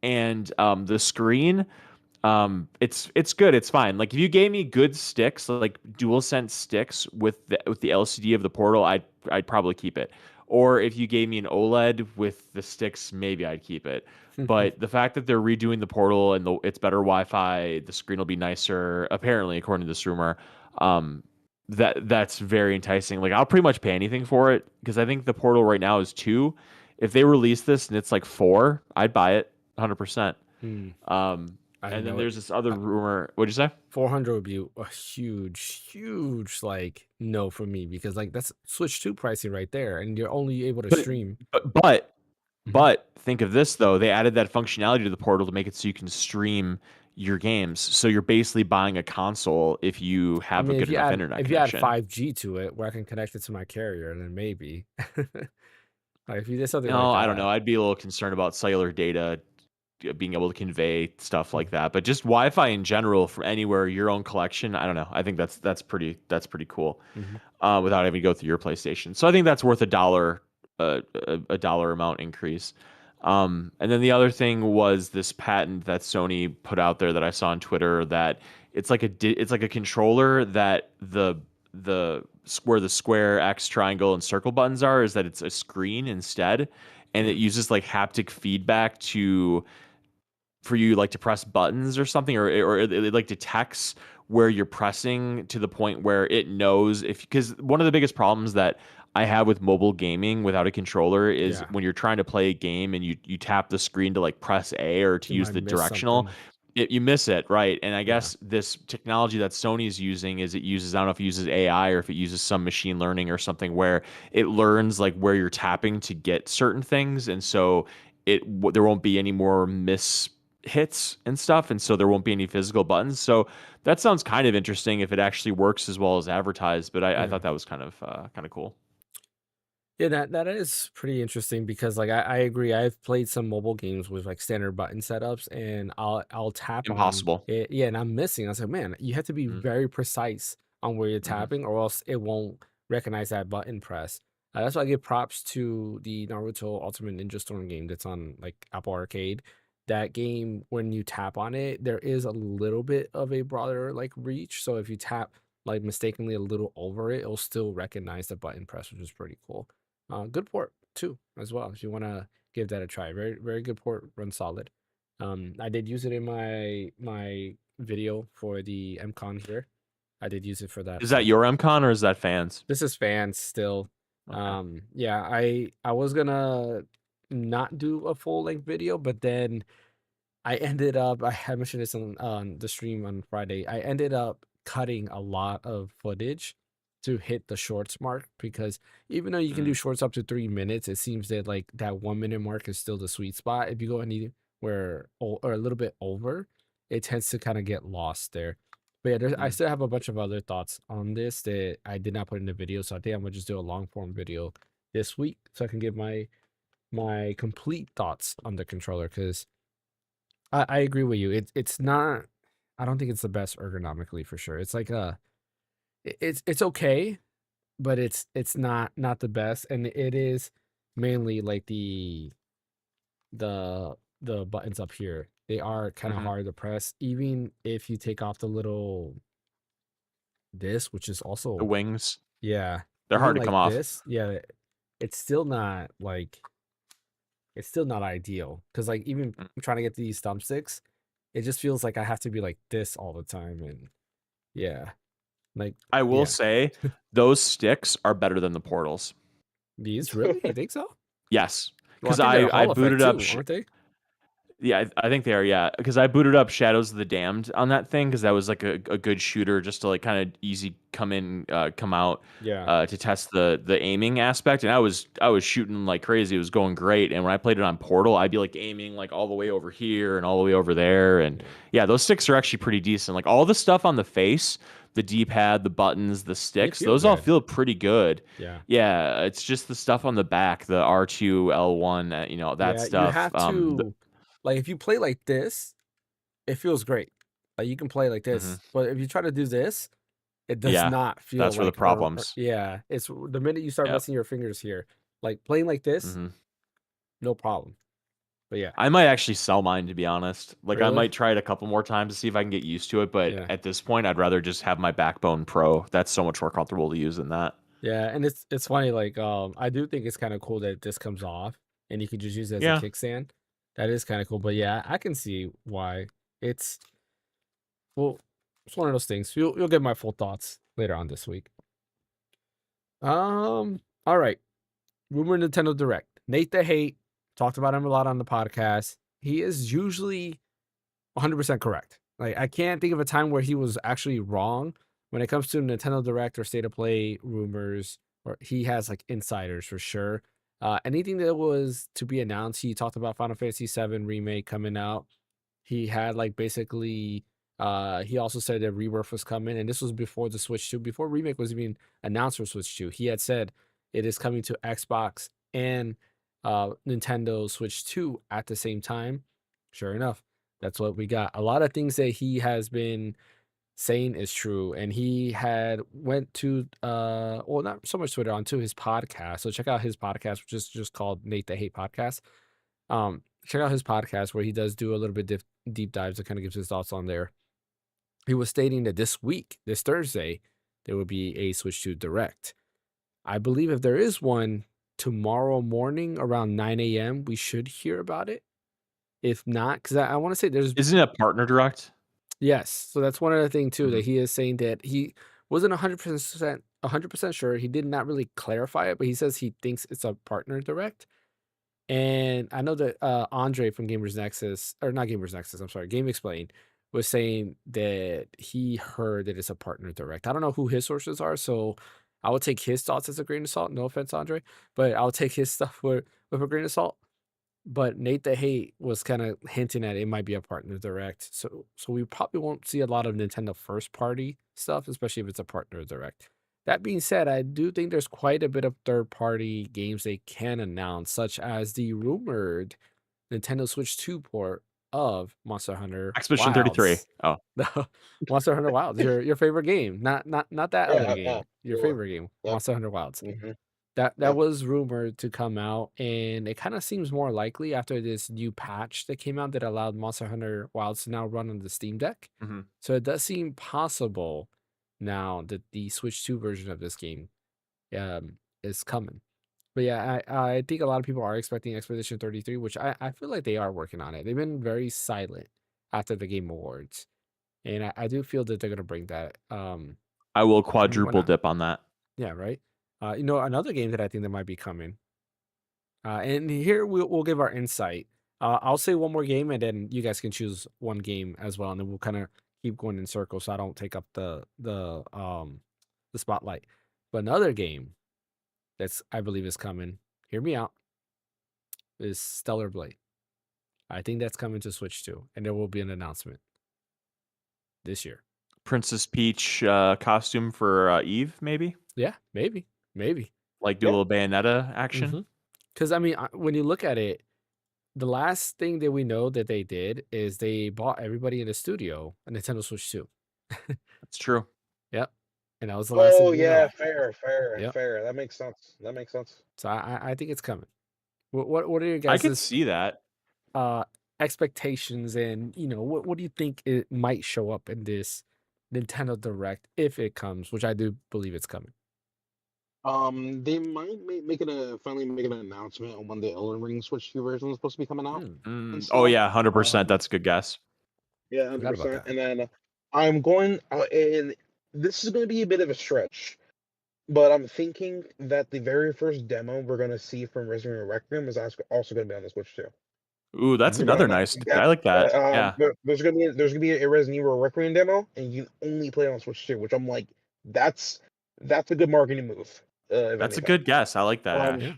and the screen. It's good. It's fine. Like if you gave me good sticks, like DualSense sticks with the LCD of the Portal, I'd probably keep it. Or if you gave me an OLED with the sticks, maybe I'd keep it. But the fact that they're redoing the Portal and it's better Wi-Fi, the screen will be nicer. Apparently, according to this rumor, um, that's very enticing. Like I'll pretty much pay anything for it because I think the Portal right now is 2. If they release this and it's like 4, I'd buy it 100%. Hmm. Um, I and then know it. there's this other Uh, rumor. What'd you say? 400 would be a huge like no for me because like that's Switch 2 pricing right there, and you're only able to But stream. but but Mhm. but think of this though. They added that functionality to the Portal to make it so you can stream your games. So you're basically buying a console if you I have a mean, good enough internet if you add connection. 5G to it, where I can connect it to my carrier, then maybe. Like if you did something like No, I don't that. know. I'd be a little concerned about cellular data being able to convey stuff Hmm. like that. But just Wi-Fi in general from anywhere, your own collection. I don't know. I think that's pretty cool. Mhm. Without having to go through your PlayStation. So I think that's worth $1, a dollar amount increase. And then the other thing was this patent that Sony put out there that I saw on Twitter that it's like a controller that the where the square, X, triangle, and circle buttons are is that it's a screen instead, and it Mm. uses like haptic feedback to for you like to press buttons or something, or it like detects where you're pressing to the point where it knows if because one of the biggest problems that I have with mobile gaming without a controller is Yeah, when you're trying to play a game and you tap the screen to like press A or to you use might the miss directional, something. you miss it, right? And I Yeah, guess this technology that Sony's using is it uses I don't know if it uses AI or if it uses some machine learning or something where it learns like where you're tapping to get certain things, and so there won't be any more miss hits and stuff, and so there won't be any physical buttons. So that sounds kind of interesting if it actually works as well as advertised. But I yeah. thought that was kind of cool. Yeah, that is pretty interesting because like I agree. I've played some mobile games with like standard button setups, and I'll tap on Impossible. it. Yeah, and I'm missing. I was like, man, you have to be Mm-hmm. very precise on where you're Mm-hmm. tapping, or else it won't recognize that button press. That's why I give props to the Naruto Ultimate Ninja Storm game that's on like Apple Arcade. That game, when you tap on it, there is a little bit of a broader like reach. So if you tap like mistakenly a little over it, it'll still recognize the button press, which is pretty cool. Good port too, as well. If you want to give that a try, very good port, runs solid. I did use it in my video for the MCon here. I did use it for that. Is that So your MCon or is that fans? this is fans still. Okay. Yeah, I was gonna not do a full length video, but then I ended up, I mentioned this on the stream on Friday. I ended up cutting a lot of footage to hit the shorts mark because even though you can do Mm, shorts up to 3 minutes, it seems that like that 1 minute mark is still the sweet spot. If you go anywhere or a little bit over, it tends to kind of get lost there. But yeah, I mm. still have a bunch of other thoughts on this that I did not put in the video. So I think I'm gonna just do a long form video this week so I can give my my complete thoughts on the controller because I agree with you. It's not. I don't think it's the best ergonomically for sure. It's like it's okay, but it's not the best, and it is mainly like the buttons up here. They are kind of Hmm. hard to press, even if you take off the little this, which is The also wings, yeah, they're even hard to come like off. this, yeah, it's still not like it's still not ideal because like even Mm. trying to get these thumbsticks, it just feels like I have to be like this all the time, and yeah, like I will yeah, say those sticks are better than the portals. these really you think so? Yes, Well, I because think they're a I Hall effect booted up. too, aren't they? Yeah, I think they are. Yeah, because I booted up Shadows of the Damned on that thing because that was like a good shooter, just to like kind of easy come in, come out, Yeah, to test the aiming aspect. And I was shooting like crazy. It was going great. And when I played it on Portal, I'd be like aiming like all the way over here and all the way over there. And yeah, yeah, those sticks are actually pretty decent. Like all the stuff on the face, the D-pad, the buttons, the they sticks, feel those all good. feel pretty good. Yeah. Yeah, it's just the stuff on the back, the R2, L1, that Yeah, you stuff. have to like if you play like this, it feels great. Like you can play like Mhm. this, but if you try to do this, it does Yeah, not feel that's where the like problems. yeah, it's the minute you start Yep. messing your fingers here. Like playing like this, Hmm. no problem. But yeah, I might actually sell mine, to be honest. Like I really? might try it a couple more times to see if I can get used to it. But Yeah. at this point, I'd rather just have my Backbone Pro. That's so much more comfortable to use than that. Yeah, and it's funny like I do think it's kind of cool that this comes off and you can just use it as a Yeah. kickstand. That is kind of cool. But yeah, I can see why it's well, it's one of those things. You'll get my full thoughts later on this week. All right. Rumor Nintendo Direct. Nate the Hate talked about him a lot on the podcast. He is usually 100% correct. Like I can't think of a time where he was actually wrong when it comes to Nintendo Direct or State of Play rumors. Or he has like insiders for sure. Anything that was to be announced, he talked about Final Fantasy VII remake coming out. He had like basically he also said that Rebirth was coming, and this was before the Switch 2, before Remake was even announced for Switch 2. He had said it is coming to Xbox and Nintendo Switch 2 at the same time. Sure enough, that's what we got. A lot of things that he has been saying is true, and he had went to well, not so much Twitter, onto his podcast. So check out his podcast, which is just called Nate the Hate Podcast. Check out his podcast where he does do a little bit deep dives and kind of gives his thoughts on there. He was stating that this week, this Thursday, there will be a Switch 2 Direct. I believe if there is one tomorrow morning around 9 a.m., we should hear about it. If not, because I want to say there's Isn't it a partner direct? yes. So that's one other thing too Hmm. that he is saying that he wasn't 100% sure. He did not really clarify it, but he says he thinks it's a partner direct. And I know that Andre from Gamers Nexus, or not Gamers Nexus, I'm sorry, Game Explain, was saying that he heard that it's a partner direct. I don't know who his sources are, so I would take his thoughts as a grain of salt. No offense, Andre, but I'll take his stuff with a grain of salt. But Nate the Hate was kind of hinting at it might be a partner direct. So we probably won't see a lot of Nintendo first party stuff, especially if it's a partner direct. That being said, I do think there's quite a bit of third party games they can announce, such as the rumored Nintendo Switch 2 port of Monster Hunter Expedition 33. Wilds. Oh, No, Monster Hunter Wilds, your favorite game, not that other Yeah, yeah, game, your sure. favorite game, Yep. Monster Hunter Wilds. Hmm. That Yep. was rumored to come out, and it kind of seems more likely after this new patch that came out that allowed Monster Hunter Wilds to now run on the Steam Deck. hmm. So it does seem possible now that the Switch 2 version of this game is coming. But yeah, I think a lot of people are expecting Expedition 33, which I feel like they are working on it. They've been very silent after the Game Awards. And I do feel that they're gonna bring that. I will I mean, why quadruple not? dip on that. Yeah, right. Another game that I think that might be coming. And here we'll give our insight. I'll say one more game, and then you guys can choose one game as well, and then we'll kind of keep going in circles, so I don't take up the spotlight. But another game that's I believe is coming. Hear me out. Is Stellar Blade. I think that's coming to Switch too, and there will be an announcement this year. Princess Peach costume for Eve, maybe? Yeah, maybe. Like do a Yeah. little Bayonetta action? hmm Because I mean, when you look at it, the last thing that we know that they did is they bought everybody in the studio a Nintendo Switch 2. That's true. Yep, and that was the last thing Oh we yeah, know. fair. Yep. That makes sense. That makes sense. So I think it's coming. What are your I could guys' see that. expectations, and what do you think it might show up in this Nintendo Direct if it comes, which I do believe it's coming. They might finally make an announcement on when the Elden Ring Switch 2 version is supposed to be coming out and Oh stuff. yeah, 100%. That's a good guess. Yeah, Forgot about 100%. that. And then I'm going, and this is going to be a bit of a stretch, but I'm thinking that the very first demo we're going to see from Resident Evil Requiem is also going to be on the Switch too. Ooh, that's They're gonna another not, nice. yeah, I like that. Yeah, there's gonna be a Resident Evil Requiem demo, and you can only play it on Switch 2, which I'm like, that's a good marketing move, if that's a anything. good guess. I like that, Um, Ash. Yeah.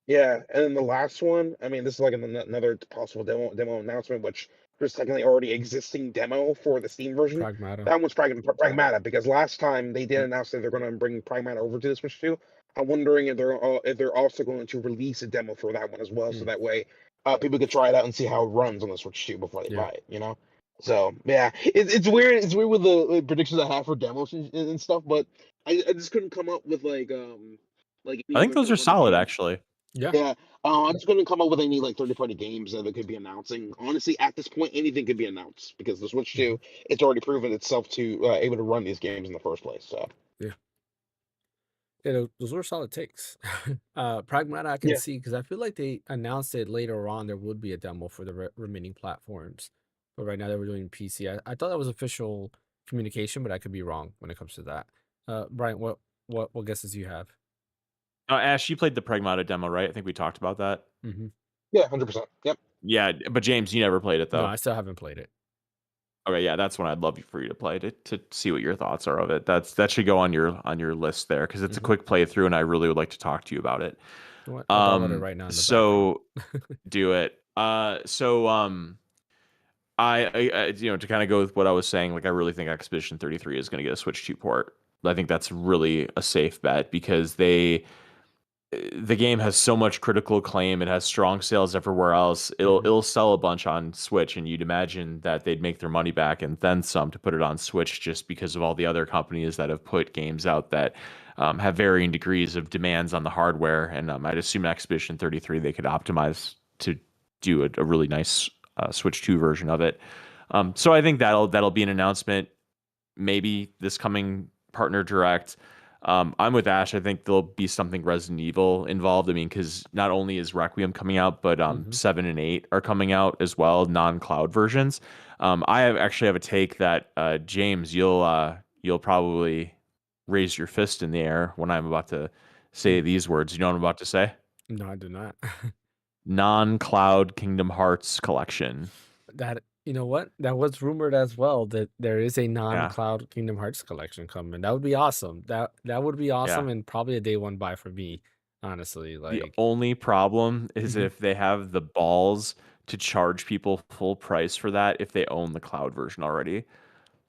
yeah, and then the last one, I mean, this is like another possible demo announcement, which there's technically already existing demo for the Steam version. Pragmata. That one's Pragmata, because last time they did Mm. announce that they're going to bring Pragmata over to the Switch 2. I'm wondering if they're also going to release a demo for that one as well, so Mm. that way people could try it out and see how it runs on the Switch 2 before they Yeah. buy it. So yeah, it's weird. It's weird with the predictions I have for demos and stuff, but I just couldn't come up with like I any think other those are third-party solid, games. actually. Yeah. Yeah, I'm just gonna come up with any like third-party games that they could be announcing. Honestly, at this point, anything could be announced because the Switch Mhm. 2, it's already proven itself to able to run these games in the first place. So Yeah. Yeah, those were solid takes. Pragmata I can yeah, see because I feel like they announced it later on there would be a demo for the remaining platforms. But right now they were doing PC. I thought that was official communication, but I could be wrong when it comes to that. Brian, what guesses do you have? Ash, you played the Pragmata demo, right? I think we talked about that. Mm-hmm. yeah, 100%. Yep. Yeah, but James, you never played it No, though. I still haven't played it. Okay, yeah, that's one I'd love for you to play to see what your thoughts are of it. That should go on your list there because it's a Mhm. quick playthrough, and I really would like to talk to you about it. You know what? I'll download it right now in the background. So do it. To kind of go with what I was saying, like I really think Expedition 33 is going to get a Switch 2 port. I think that's really a safe bet because the game has so much critical acclaim. It has strong sales everywhere else. It'll sell a bunch on Switch, and you'd imagine that they'd make their money back and then some to put it on Switch, just because of all the other companies that have put games out that have varying degrees of demands on the hardware. And I'd assume Expedition 33 they could optimize to do a really nice Switch 2 version of it. So I think that'll be an announcement maybe this coming partner direct. I'm with Ash. I think there'll be something Resident Evil involved. I mean, because not only is Requiem coming out, but 7 and 8 are coming out as well, non-cloud versions. Actually have a take that James, you'll probably raise your fist in the air when I'm about to say these words. You know what I'm about to say? No, I do not. Non-cloud Kingdom Hearts collection. That you know what? That was rumored as well that there is a Yeah, non-cloud Kingdom Hearts collection coming. That would be awesome. That would be awesome yeah. and probably a day one buy for me, honestly. The Like, only problem is Mhm. if they have the balls to charge people full price for that if they own the cloud version already.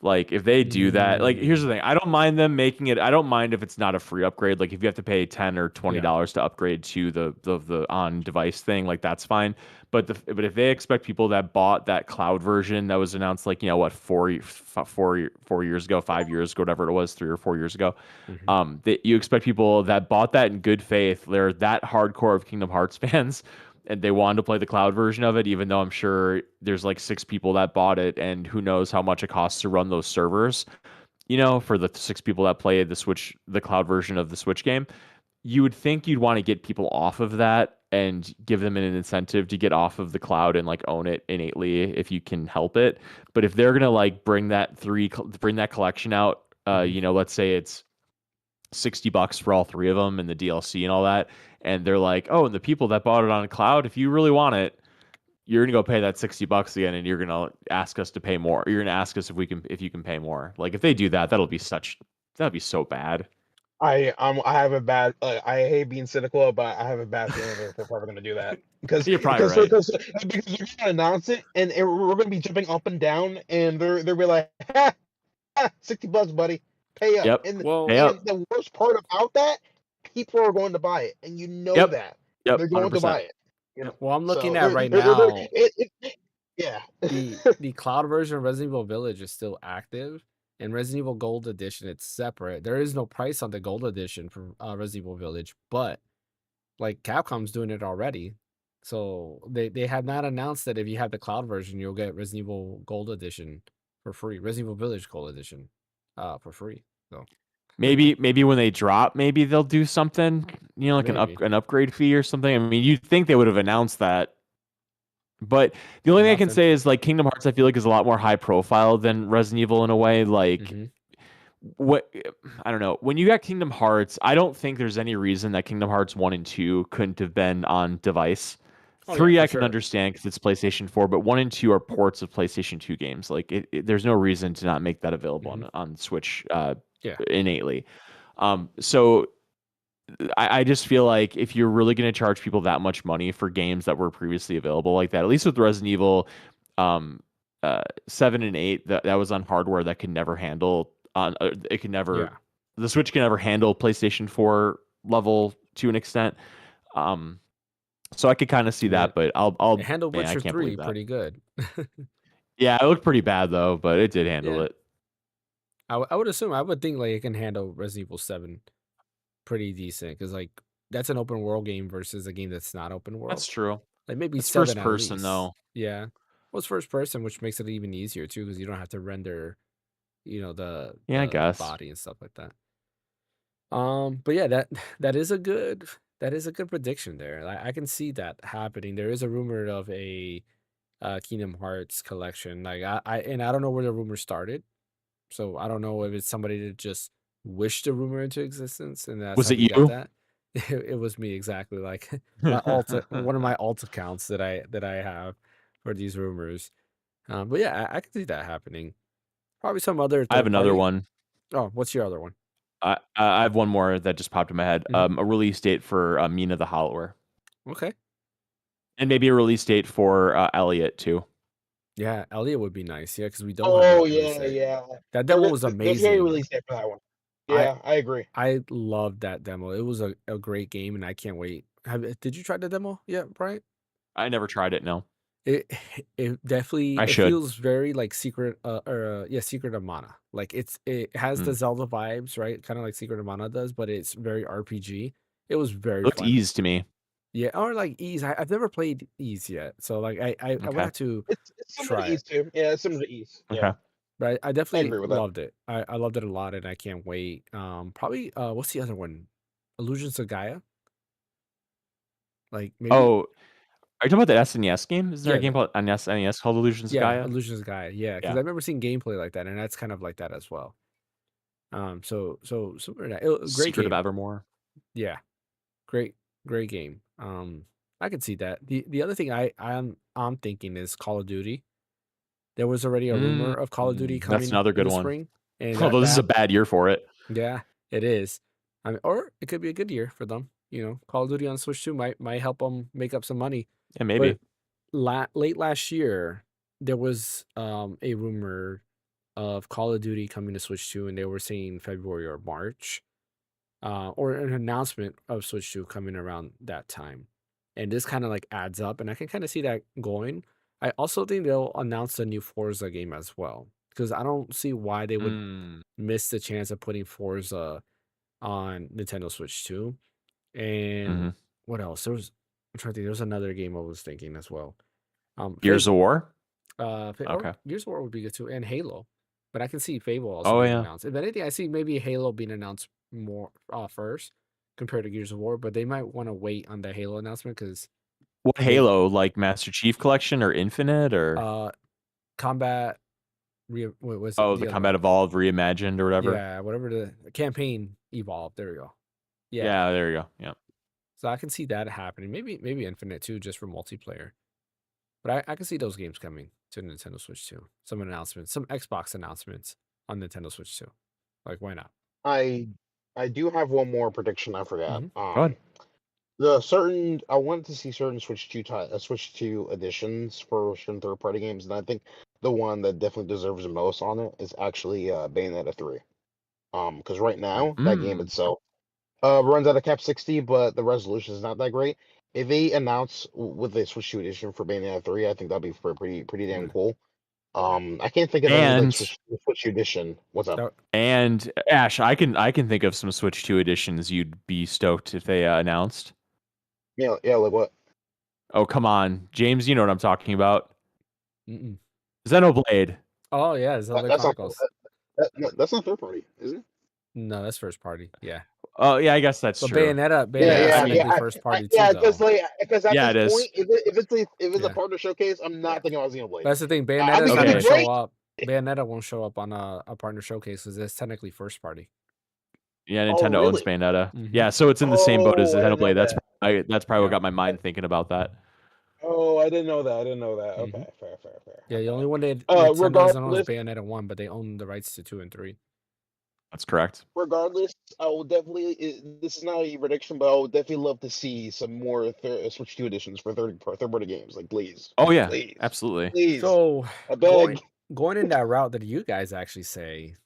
Like if they do that, like here's the Mm, thing. I don't mind them making it. I don't mind if it's not a free upgrade. Like if you have to pay $10 or yeah. $20 to upgrade to the on device thing, like that's fine. But if they expect people that bought that cloud version that was announced like what 4 years ago, 5 years ago, whatever it was, 3 or 4 years ago, Mhm. that you expect people that bought that in good faith, they're that hardcore of Kingdom Hearts fans, and they wanted to play the cloud version of it, even though I'm sure there's like 6 people that bought it, and who knows how much it costs to run those servers, for the 6 people that play the cloud version of the Switch game. You would think you'd want to get people off of that and give them an incentive to get off of the cloud and like own it innately if you can help it. But if they're gonna like bring that collection out, Mhm. let's say it's $60 for all 3 of them and the DLC and all that. And they're like, oh, and the people that bought it on cloud, if you really want it, you're gonna go pay that $60 again, and you're gonna ask us to pay more. You're gonna ask us if you can pay more. Like if they do that, that'd be so bad. I have a bad. I hate being cynical, but I have a bad feeling they're probably gonna do that because You're probably because right. because they're gonna announce it, and we're gonna be jumping up and down, and they'll be like, ha, ha, $60, buddy, pay up. Yep. And Well, Pay up. the worst part about that, people are going to buy it, and you know Yep. that. Yep, they're going to 100%. buy it. You know, Well, I'm looking so at right now yeah. the cloud version of Resident Evil Village is still active, and Resident Evil Gold Edition, it's separate. There is no price on the Gold Edition for Resident Evil Village, but like Capcom's doing it already. So they have not announced that if you have the cloud version, you'll get Resident Evil Gold Edition for free. Resident Evil Village Gold Edition, for free. So Maybe when they drop, maybe they'll do something, like maybe an upgrade fee or something. I mean, you'd think they would have announced that. But the only thing I can nothing. say is like Kingdom Hearts, I feel like is a lot more high profile than Resident Evil in a way. Like Hmm. what I don't know. When you got Kingdom Hearts, I don't think there's any reason that Kingdom Hearts 1 and 2 couldn't have been on device. Oh yeah, 3 for I can sure. understand because it's PlayStation 4, but 1 and 2 are ports of PlayStation 2 games. Like there's no reason to not make that available Hmm. on Switch Yeah. innately. So I just feel like if you're really going to charge people that much money for games that were previously available like that, at least with Resident Evil um, 7 and 8, that was on hardware that could never handle it could never Yeah. the Switch can never handle PlayStation 4 level to an extent. So I could kind of see I mean, that, but it handled man, I Witcher can't 3 believe that. pretty good. Yeah, it looked pretty bad though, but it did handle Yeah. it. I would assume, I would think like it can handle Resident Evil 7 pretty decent, because like that's an open world game versus a game that's not open That's world. true. Like maybe It's 7 first at person least. though. Yeah. Well, it's first person, which makes it even easier too, because you don't have to render, Yeah, I the guess. body and stuff like that. But yeah, that is a good prediction there. I can see that happening. There is a rumor of a Kingdom Hearts collection. Like I don't know where the rumor started. So I don't know if it's somebody that just wished the rumor into existence, and that's Was how it we got you? that. It was me exactly. Like one of my alt accounts that I have for these rumors. But yeah, I can see that happening. Probably some other I have third another party. one. Oh, what's your other one? I have one more that just popped in my head. Mhm. A release date for Mina the Hollower, Okay. and maybe a release date for Elliot too. Yeah, Elliot would be nice. Yeah, because we don't have Oh that release yeah, date. yeah. That demo was There's gonna be a amazing. release date for that one. I Yeah, I agree. I loved that demo. It was a great game, and I can't wait. Did you try the demo yet, Brian? I never tried it. No, It it definitely I it should. feels very like Secret of Mana. Like it has the Mm. Zelda vibes, right? Kind of like Secret of Mana does, but it's very RPG. It was It very looked fun. easy to me. Yeah, or like Ease. I've never played Ease yet, so like I would Okay. have to It's similar to try it. East too. Yeah, it's similar to East. Okay. Yeah, But I I definitely agree with that. loved it. I loved it a lot, and I can't wait. Probably what's the other one? Illusions of Gaia. Like maybe Oh, are you talking about the SNES game? Is there a yeah, game called on SNES called Illusions of yeah, Gaia? Illusions of Gaia. Yeah, because Yeah. I've never seen gameplay like that, and that's kind of like that as well. So very great Secret of game. Evermore. Yeah, great great game. I could see that. The other thing I'm thinking is Call of Duty. There was already a rumor of Call of Duty That's coming another in good the one. spring, and Although this is a that bad year for it. yeah, it is. I mean, or it could be a good year for them. Call of Duty on Switch 2 might help them make up some money. Yeah, But maybe. late last year, there was a rumor of Call of Duty coming to Switch 2, and they were saying February or March, or an announcement of Switch 2 coming around that time. And this kind of like adds up, and I can kind of see that going. I also think they'll announce a new Forza game as well, because I don't see why they would Mm. miss the chance of putting Forza on Nintendo Switch 2. And Mhm. what else? I'm trying to think. There was another game I was thinking as well. Gears of Fable. War? Or Okay. Gears of War would be good too, and Halo. But I can see Fable also Oh being yeah. announced. If anything, I see maybe Halo being announced more first compared to Gears of War. But they might want to wait on the Halo announcement, because What they Halo? Like Master Chief Collection or Infinite or combat. What was it? oh, the The other Combat one. Evolved Reimagined or whatever? Yeah, whatever the campaign evolved. There we go. Yeah. Yeah, there you go. Yeah. So I can see that happening. Maybe Infinite too, just for multiplayer. But I can see those games coming to Nintendo Switch too. Some announcements, some Xbox announcements on Nintendo Switch too. Like, why not? I I do have one more prediction I forgot. Mhm. Go ahead. I wanted to see certain Switch 2 editions for certain third party games, and I think the one that definitely deserves the most on it is actually Bayonetta 3. Because right now that game Mm. itself runs at a cap 60, but the resolution is not that great. if they announce with a Switch 2 edition for Bayonetta 3, I think that'd be pretty damn Mm. cool. I can't think of any like And Switch 2 edition. What's up? That- and Ash, I can think of some Switch 2 editions you'd be stoked if they announced. Yeah, like what? Oh, come on, James, you know what I'm talking about. Mm-mm. Xenoblade. Oh yeah, Zelda That's not Chronicles. that's not third party, is it? No, that's first party. Yeah, Oh, yeah, I guess that's but true. Bayonetta Yeah, I is mean, technically first party too, yeah, though. because at Yeah, this it is. point, if it's a Yeah. partner showcase, I'm not thinking about Xenoblade. That's the thing. I Bayonetta think not it'd gonna be show great. up. Bayonetta won't show up on a partner showcase because it's technically first party. Yeah, Oh, Nintendo owns really? Bayonetta. Mhm. Yeah, so it's in the same boat as Oh, I didn't know Xenoblade. That's that. that's probably what Yeah. got my mind thinking about that. Oh, I didn't know that. I didn't know that. Mhm. Okay, fair. Yeah, the Okay. only one Nintendo doesn't own is Regardless, Bayonetta 1, but they own the rights to 2 and 3. That's correct. I will definitely. This is not a prediction, but I would definitely love to see some more Switch 2 editions for third party games. Like, please, Oh yeah, please, absolutely. please. So I beg. going in that route that you guys actually say,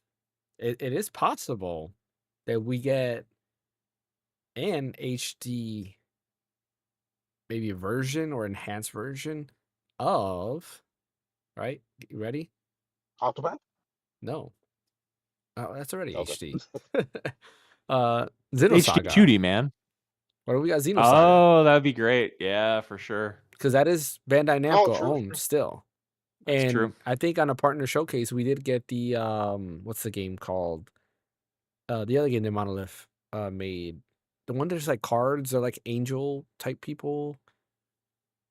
it is possible that we get an HD maybe version or enhanced version of, right? You ready? Octopath? No. Oh, that's already Okay. HD. Xenosaga. HD 2D, man. What do we got? Xenosaga. Oh, that'd be great. Yeah, for sure. Because that is Bandai Oh, Namco true. owned still. That's And true. I think on a partner showcase we did get the what's the game called? The other game that Monolith made. The one there's like cards or like angel type people.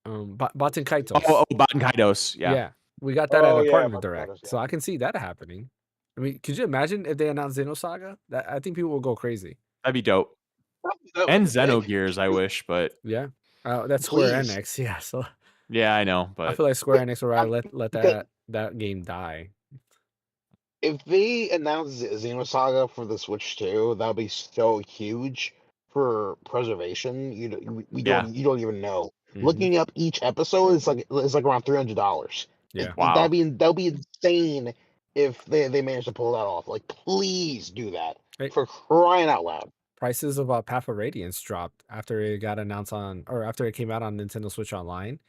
Baten Kaitos. Oh, Baten Kaidos. Yeah. Yeah. We got that at Oh, a yeah, partner Baten direct. Kaitos, So I can see that happening. I mean, could you imagine if they announced Xenosaga? That I think people will go crazy. That'd be dope. That And would be big. Xenogears, I wish, but Yeah. That's Square Please. Enix. Yeah. So yeah, I know, I but feel like Square Enix would rather let Because- that game die. If they announce Xenosaga for the Switch 2, that'll be so huge for preservation. You don't even know. Mhm. Looking up each episode is like around $300. Yeah. Wow. That'd be insane if they manage to pull that off. Like, please do that Hey. for crying out loud. Prices of Path of Radiance dropped after it got announced after it came out on Nintendo Switch Online.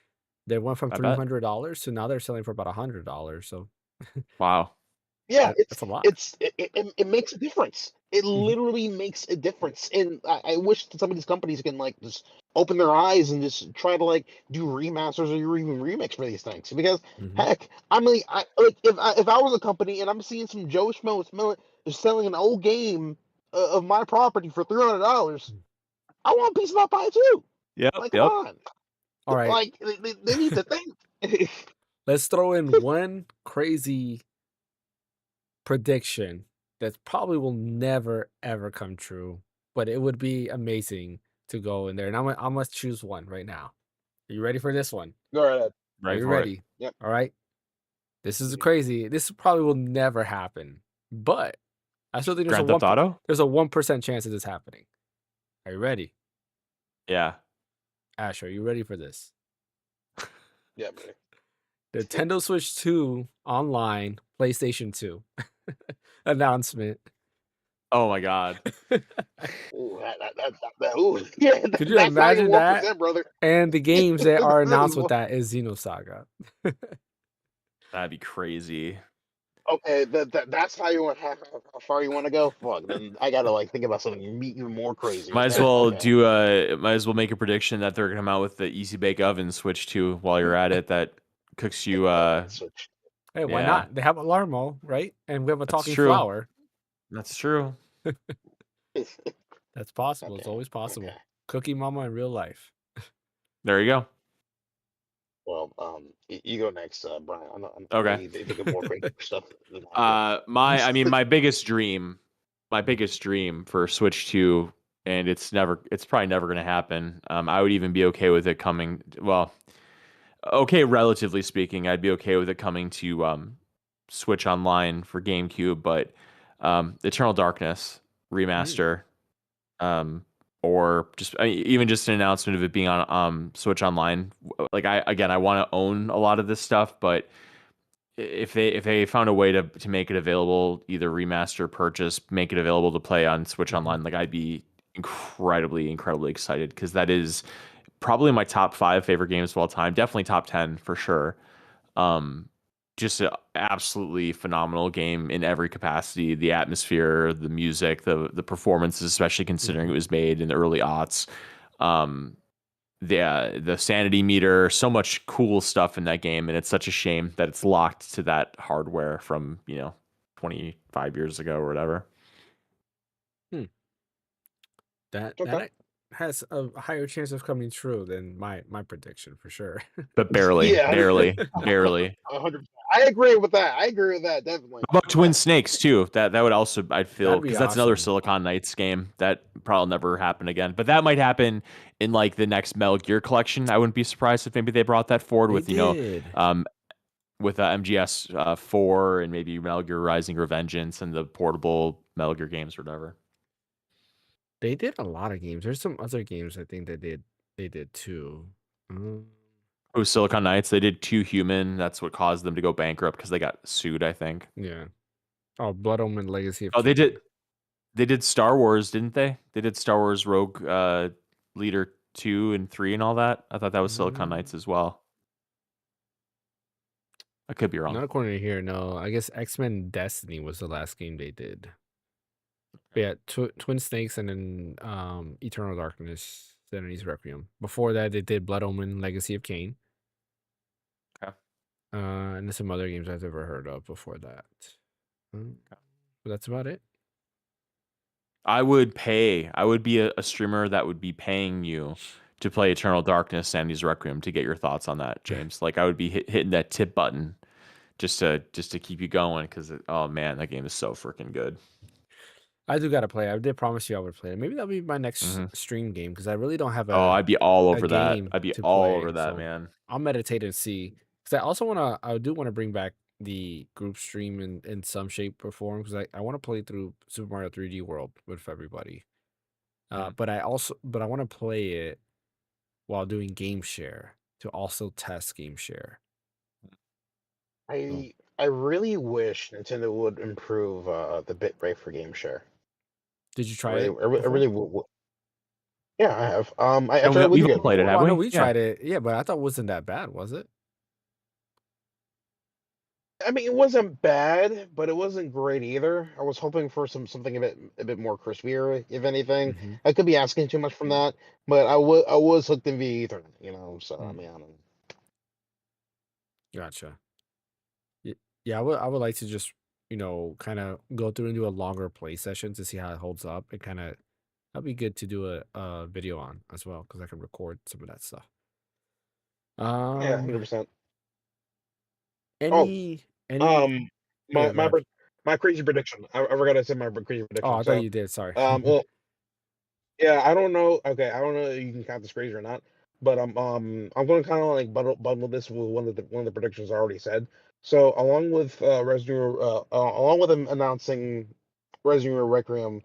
They went from I bet. $300 to now they're selling for about $100. So Wow. Yeah, that's a lot. it makes a difference. It literally makes a difference, and I wish that some of these companies can like just open their eyes and just try to like do remasters or even remakes for these things. Because Mhm. heck, I mean, if I was a company and I'm seeing some Joe Schmo selling an old game of my property for $300, I want a piece of that pie too. Yep. Like, come Yep. on, All right. like they need to think. Let's throw in one crazy prediction that probably will never ever come true, but it would be amazing to go in there. And I'm gonna choose one right now. Are you ready for this one? All right, Are Right you for ready? it. Yep. All right. This is crazy. This probably will never happen, but I still think Grand Theft Auto? there's a 1% chance of this happening. Are you ready? Yeah. Ash, are you ready for this? Yeah, buddy. Nintendo Switch 2 online, PlayStation 2 announcement. Oh my god. Ooh, ooh, yeah, Could you that's not even imagine that? 1%, brother. And the games that are That's not announced even with that is Xenosaga. That'd be crazy. Okay, that's how you want how far you want to go. Fuck, then I gotta like think about something even more crazy. Might as Okay, well okay. might as well make a prediction that they're gonna come out with the Easy Bake Oven Switch 2 while you're at it that cooks you Switch. Hey, why Yeah. not? They have Alarmo, right? And we have a That's talking true. flower. That's true. That's possible. It's Okay, always possible. okay. Cookie Mama in real life. There you go. Well, you go next, Brian. I'm Okay. you think of more crazy stuff. Than I do. my biggest dream for Switch 2, and it's probably never gonna happen. I would even be okay with it coming, well, okay, relatively speaking, I'd be okay with it coming to Switch Online for GameCube, but Eternal Darkness remaster, or even just an announcement of it being on Switch Online. Like I want to own a lot of this stuff, but if they found a way to make it available, either remaster, purchase, make it available to play on Switch Online, like I'd be incredibly excited, because that is probably my top 5 favorite games of all time. Definitely top 10 for sure. Just an absolutely phenomenal game in every capacity. The atmosphere, the music, the performances, especially considering it was made in the early aughts. The sanity meter, so much cool stuff in that game, and it's such a shame that it's locked to that hardware from 25 years ago or whatever. That Okay. has a higher chance of coming true than my prediction for sure. But barely, Yeah, barely, barely. 100%. I agree with that. I agree with that definitely. How about Twin Snakes too? That would also, I'd feel, That'd be because that's another awesome. Silicon Knights game that probably never happen again. But that might happen in like the next Metal Gear collection. I wouldn't be surprised if maybe they brought that forward They with did. with MGS 4 and maybe Metal Gear Rising Revengeance and the portable Metal Gear games or whatever. They did a lot of games. There's some other games I think they did too. Oh, Silicon Knights, they did 2 Human. That's what caused them to go bankrupt because they got sued, I think. Yeah. Oh, Blood Omen Legacy of Oh, Kain. they did Star Wars, didn't they? They did Star Wars Rogue Leader 2 and 3 and all that. I thought that was Silicon Knights as well. I could be wrong. Not according to here, no. I guess X-Men Destiny was the last game they did. But yeah, Twin Snakes and then Eternal Darkness, Sanity's Requiem. Before that, they did Blood Omen Legacy of Kain. Okay. And then some other games I've never heard of before that. But that's about it. I would be a streamer that would be paying you to play Eternal Darkness, Sanity's Requiem to get your thoughts on that, James. Like I would be hitting that tip button just to keep you going because oh man, that game is so freaking good. I do gotta play. I did promise you I would play it. Maybe that'll be my next stream game because I really don't have Oh, a I'd be all over that. game I'd be to all play. over that, So man. I'll meditate and see. Because I do want to bring back the group stream in some shape or form because I want to play through Super Mario 3D World with everybody. But I want to play it while doing game share to also test game share. I really wish Nintendo would improve the bit rate for game share. Did you I try really, it I, re- I before? really yeah, I have. I Yeah, tried it with we've you all guys played it, before. have Well, I know we? we Yeah. tried it. Yeah, but I thought it wasn't that bad, was it? I mean, it wasn't bad, but it wasn't great either. I was hoping for something a bit more crispier, if anything. Mm-hmm. I could be asking too much from that, but I was hooked in via Ethernet, so I mean, I don't. Gotcha. Yeah, I would like to just, kind of go through and do a longer play session to see how it holds up. And kind of, that'd be good to do a video on as well because I can record some of that stuff. Yeah, 100%. Oh, Any um, oh my yeah, go my ahead. pre- my crazy prediction. I forgot to say my crazy Oh, prediction. I thought So, you did. Sorry. well, yeah, I don't know. Okay, I don't know if you can count this crazy or not, but I'm going to kind of like bundle this with one of the predictions I already said. So, along with them announcing Resident Evil Requiem,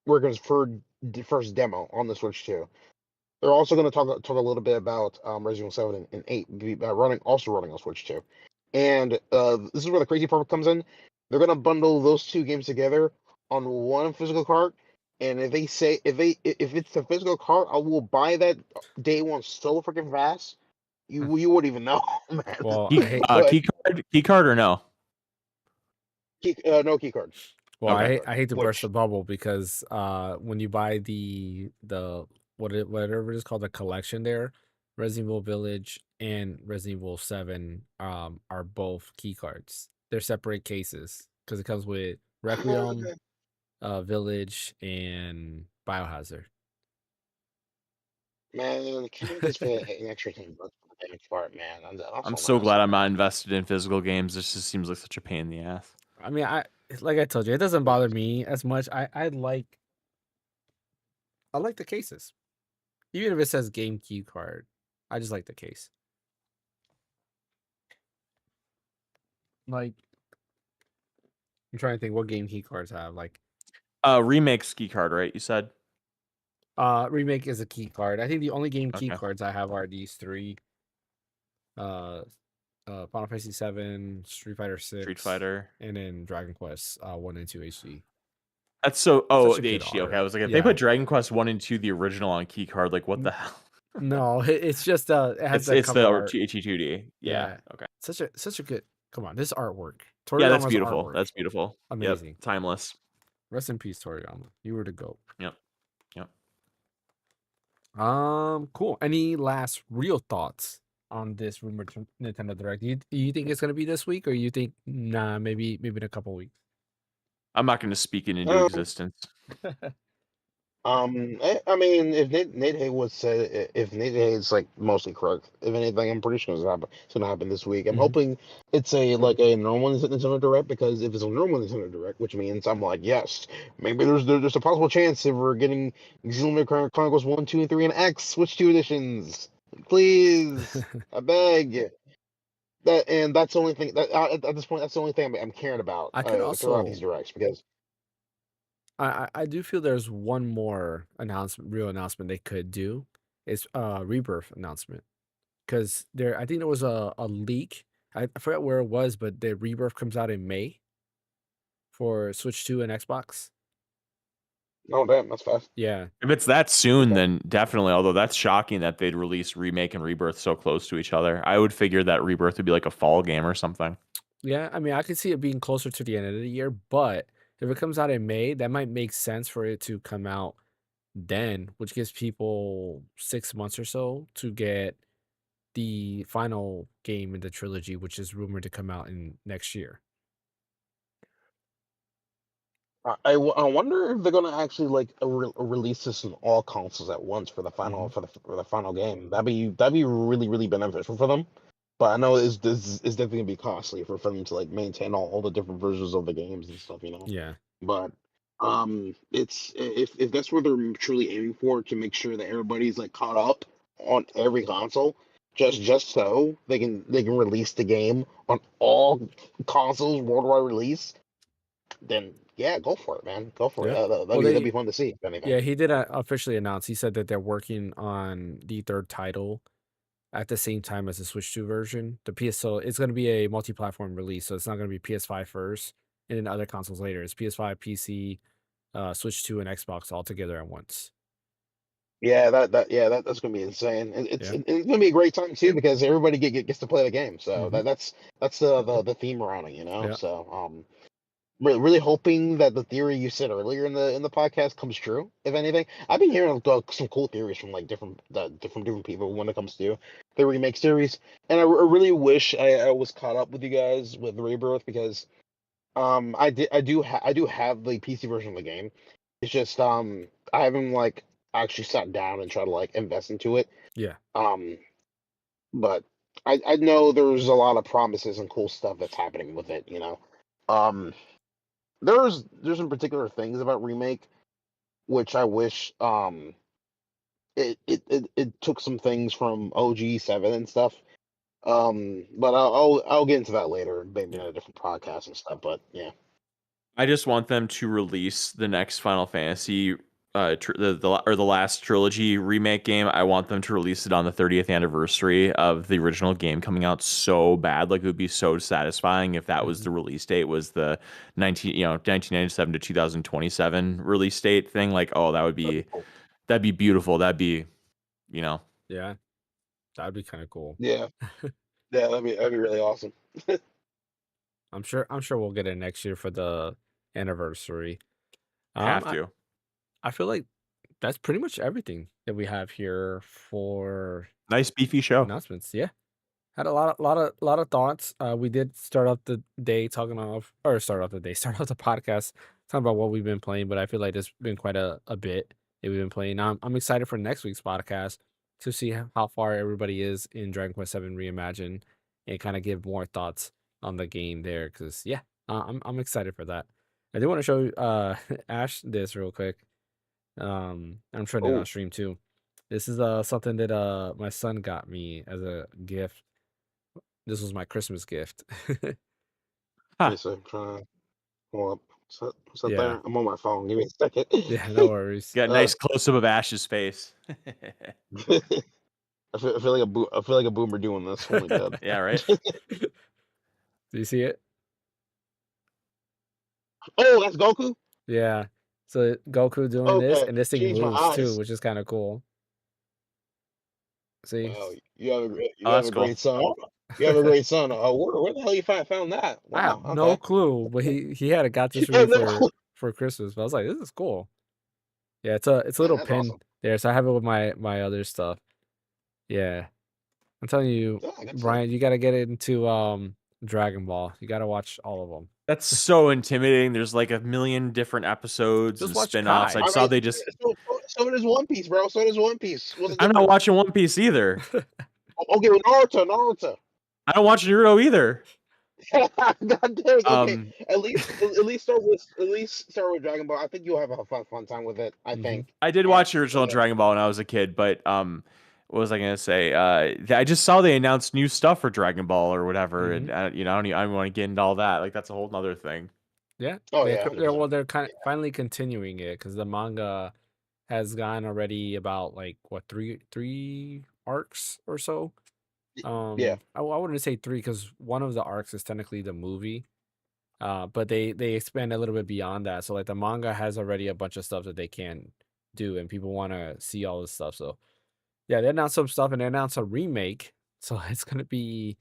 Requiem's first demo on the Switch too. They're also going to talk a little bit about Resident Evil 7 and 8 running on Switch too. And this is where the crazy part comes in. They're going to bundle those two games together on one physical card. And if it's the physical card, I will buy that day one so freaking fast. You wouldn't even know, man. Well, Key card or no? No key card. Well, Okay. I hate to burst Which the bubble because when you buy the whatever it is called the collection there, Resident Evil Village and Resident Evil 7 are both key cards. They're separate cases because it comes with Requiem, Village, and Biohazard. man, can you just pay an extra $10 for the damage part, man? I'm so glad I'm not invested in physical games. This just seems like such a pain in the ass. I mean, like I told you, it doesn't bother me as much. I like the cases. Even if it says game key card, I just like the case. Like, I'm trying to think what game key cards have. Like, Remakes key card, right? You said. Remake is a key card. I think the only game key Okay. cards I have are these three. Final Fantasy 7, Street Fighter 6, Street Fighter, and then Dragon Quest 1 and 2 HD. That's so. Such a The good HD. art. Okay, I was like, if Yeah. they put Dragon Quest 1 and 2, the original on key card, like what the hell? No, it's just it has the It's cover the art. T2D. Yeah. Yeah, Okay. such a good. Come on, this artwork. Yeah, that's Toriyama's beautiful. artwork, That's beautiful. Yep. amazing. Timeless. Rest in peace, Toriyama. You were the goat. Yep. Yep. Cool. Any last real thoughts on this rumored Nintendo Direct? You think it's gonna be this week, or you think nah, maybe in a couple weeks? I'm not going to speak it into Um, existence. I mean, if Nate Haywood said if Nate Haywood's like mostly correct, if anything, I'm pretty sure it's gonna happen this week. I'm Mhm. hoping it's a like a normal Nintendo Direct, because if it's a normal Nintendo Direct, which means I'm like, yes, maybe there's a possible chance if we're getting Xenoblade Chronicles 1, 2, and 3 and X Switch 2 editions. Please, I beg. That's the only thing that at this point, that's the only thing I'm caring about I could throughout these also. directs, because I do feel there's one more real announcement they could do. It's Rebirth announcement, because I think there was a leak. I forgot where it was, but the Rebirth comes out in May for Switch 2 and Xbox. oh damn, that's fast. Yeah. If it's that soon, Okay. then definitely. Although that's shocking that they'd release Remake and Rebirth so close to each other. I would figure that Rebirth would be like a fall game or something. Yeah, I mean, I could see it being closer to the end of the year, but if it comes out in May, that might make sense for it to come out then, which gives people 6 months or so to get the final game in the trilogy, which is rumored to come out in next year. I wonder if they're gonna actually like release this in all consoles at once for the final Mhm. for the final game. That'd be really beneficial for them. But I know it's definitely gonna be costly for them to like maintain all the different versions of the games and stuff, you know. Yeah. But it's if that's what they're truly aiming for, to make sure that everybody's like caught up on every console, just so they can release the game on all consoles worldwide release, then yeah, go for it, man. Go for it. Yeah. That'd Well, be fun to see, if anything. yeah, he did officially announce. He said that they're working on the third title at the same time as the Switch 2 version. So it's going to be a multi-platform release, so it's not going to be PS5 first and then other consoles later. It's PS5, PC, Switch 2, and Xbox all together at once. Yeah, that's gonna be insane. Yeah. It's gonna be a great time too, because everybody gets to play the game. So Hmm. that's the theme around it, you know. Yeah. So really hoping that the theory you said earlier in the podcast comes true. If anything, I've been hearing some cool theories from like different people when it comes to the remake series, and I really wish I was caught up with you guys with Rebirth, because I do have the PC version of the game. It's just I haven't like actually sat down and tried to like invest into it. Yeah. Um, but I know there's a lot of promises and cool stuff that's happening with it. You know, um, there's some particular things about remake which I wish it took some things from OG 7 and stuff. But I'll get into that later, maybe in Yeah. a different podcast and stuff. But yeah. I just want them to release the next Final Fantasy, the last trilogy remake game. I want them to release it on the 30th anniversary of the original game coming out so bad. Like it would be so satisfying if that was Hmm. the release date, was the 1997 to 2027 release date thing. Like, oh, That'd be cool. that'd be beautiful. That'd be, you know, Yeah. That'd be kind of cool. Yeah, yeah, that'd be really awesome. I'm sure we'll get it next year for the anniversary. Um, have I, to. I feel like that's pretty much everything that we have here for Nice beefy show. announcements. Yeah. Had a lot of thoughts. We did start off the day start off the podcast talking about what we've been playing, but I feel like there's been quite a bit that we've been playing. I'm excited for next week's podcast to see how far everybody is in Dragon Quest VII Reimagined and kind of give more thoughts on the game there. Because yeah, I'm excited for that. I do want to show Ash this real quick. I'm sure they're Oh, on stream too. This is something that my son got me as a gift. This was my Christmas gift. Huh. okay, so I'm trying to pull up. Is that Yeah. there? I'm on my phone. Give me a second. Yeah, no worries. Got a Uh, nice close up of Ash's face. I feel like I feel like a boomer doing this. Oh my god. Yeah, right. Do you see it? Oh, that's Goku. Yeah. So Goku doing this, Okay, and this thing change my moves too, eyes. which is kind of cool. See, Wow, Oh, you have that's a cool. great son. You have a great son. Where the hell you found that? I have Wow. no Okay. clue, but he had got this for Yeah, me no. for Christmas. But I was like, this is cool. Yeah, it's a little That's pin awesome. there, so I have it with my other stuff. Yeah, I'm telling you, Yeah, I got to. Brian, you got to get into Dragon Ball. You got to watch all of them. That's so intimidating. There's like a million different episodes Just and watch spin-offs. I Kai. I saw mean, they just. so does One Piece, bro. So does One Piece. What's the I'm not difference? watching One Piece either. Okay, with Naruto. I don't watch Naruto either. God dang. Okay, Um, at least start with Dragon Ball. I think you'll have a fun time with it. I hmm think. I did watch the original Dragon Ball when I was a kid, but what was I gonna say? I just saw they announced new stuff for Dragon Ball or whatever, and hmm I don't want to get into all that. Like that's a whole nother thing. Yeah, Oh yeah, 100%. they're kind of finally continuing it because the manga has gone already about like what three arcs or so. Yeah. I wouldn't say three because one of the arcs is technically the movie. But they expand a little bit beyond that. So like the manga has already a bunch of stuff that they can do, and people want to see all this stuff. So yeah, they announced some stuff, and they announced a remake. So it's gonna be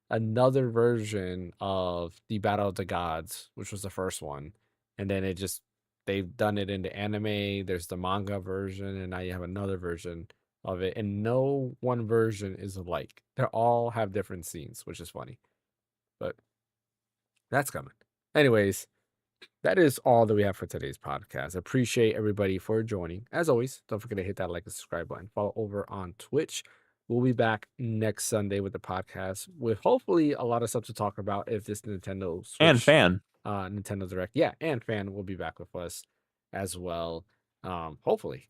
another version of the Battle of the Gods, which was the first one, and then they've done it into anime. There's the manga version, and now you have another version of it, and no one version is alike. They all have different scenes, which is funny, but that's coming. Anyways, that is all that we have for today's podcast. Appreciate everybody for joining. As always, don't forget to hit that like and subscribe button. Follow over on Twitch. We'll be back next Sunday with the podcast with hopefully a lot of stuff to talk about if this Nintendo And Switch fan. Nintendo Direct. Yeah, and Fan will be back with us as well. Hopefully.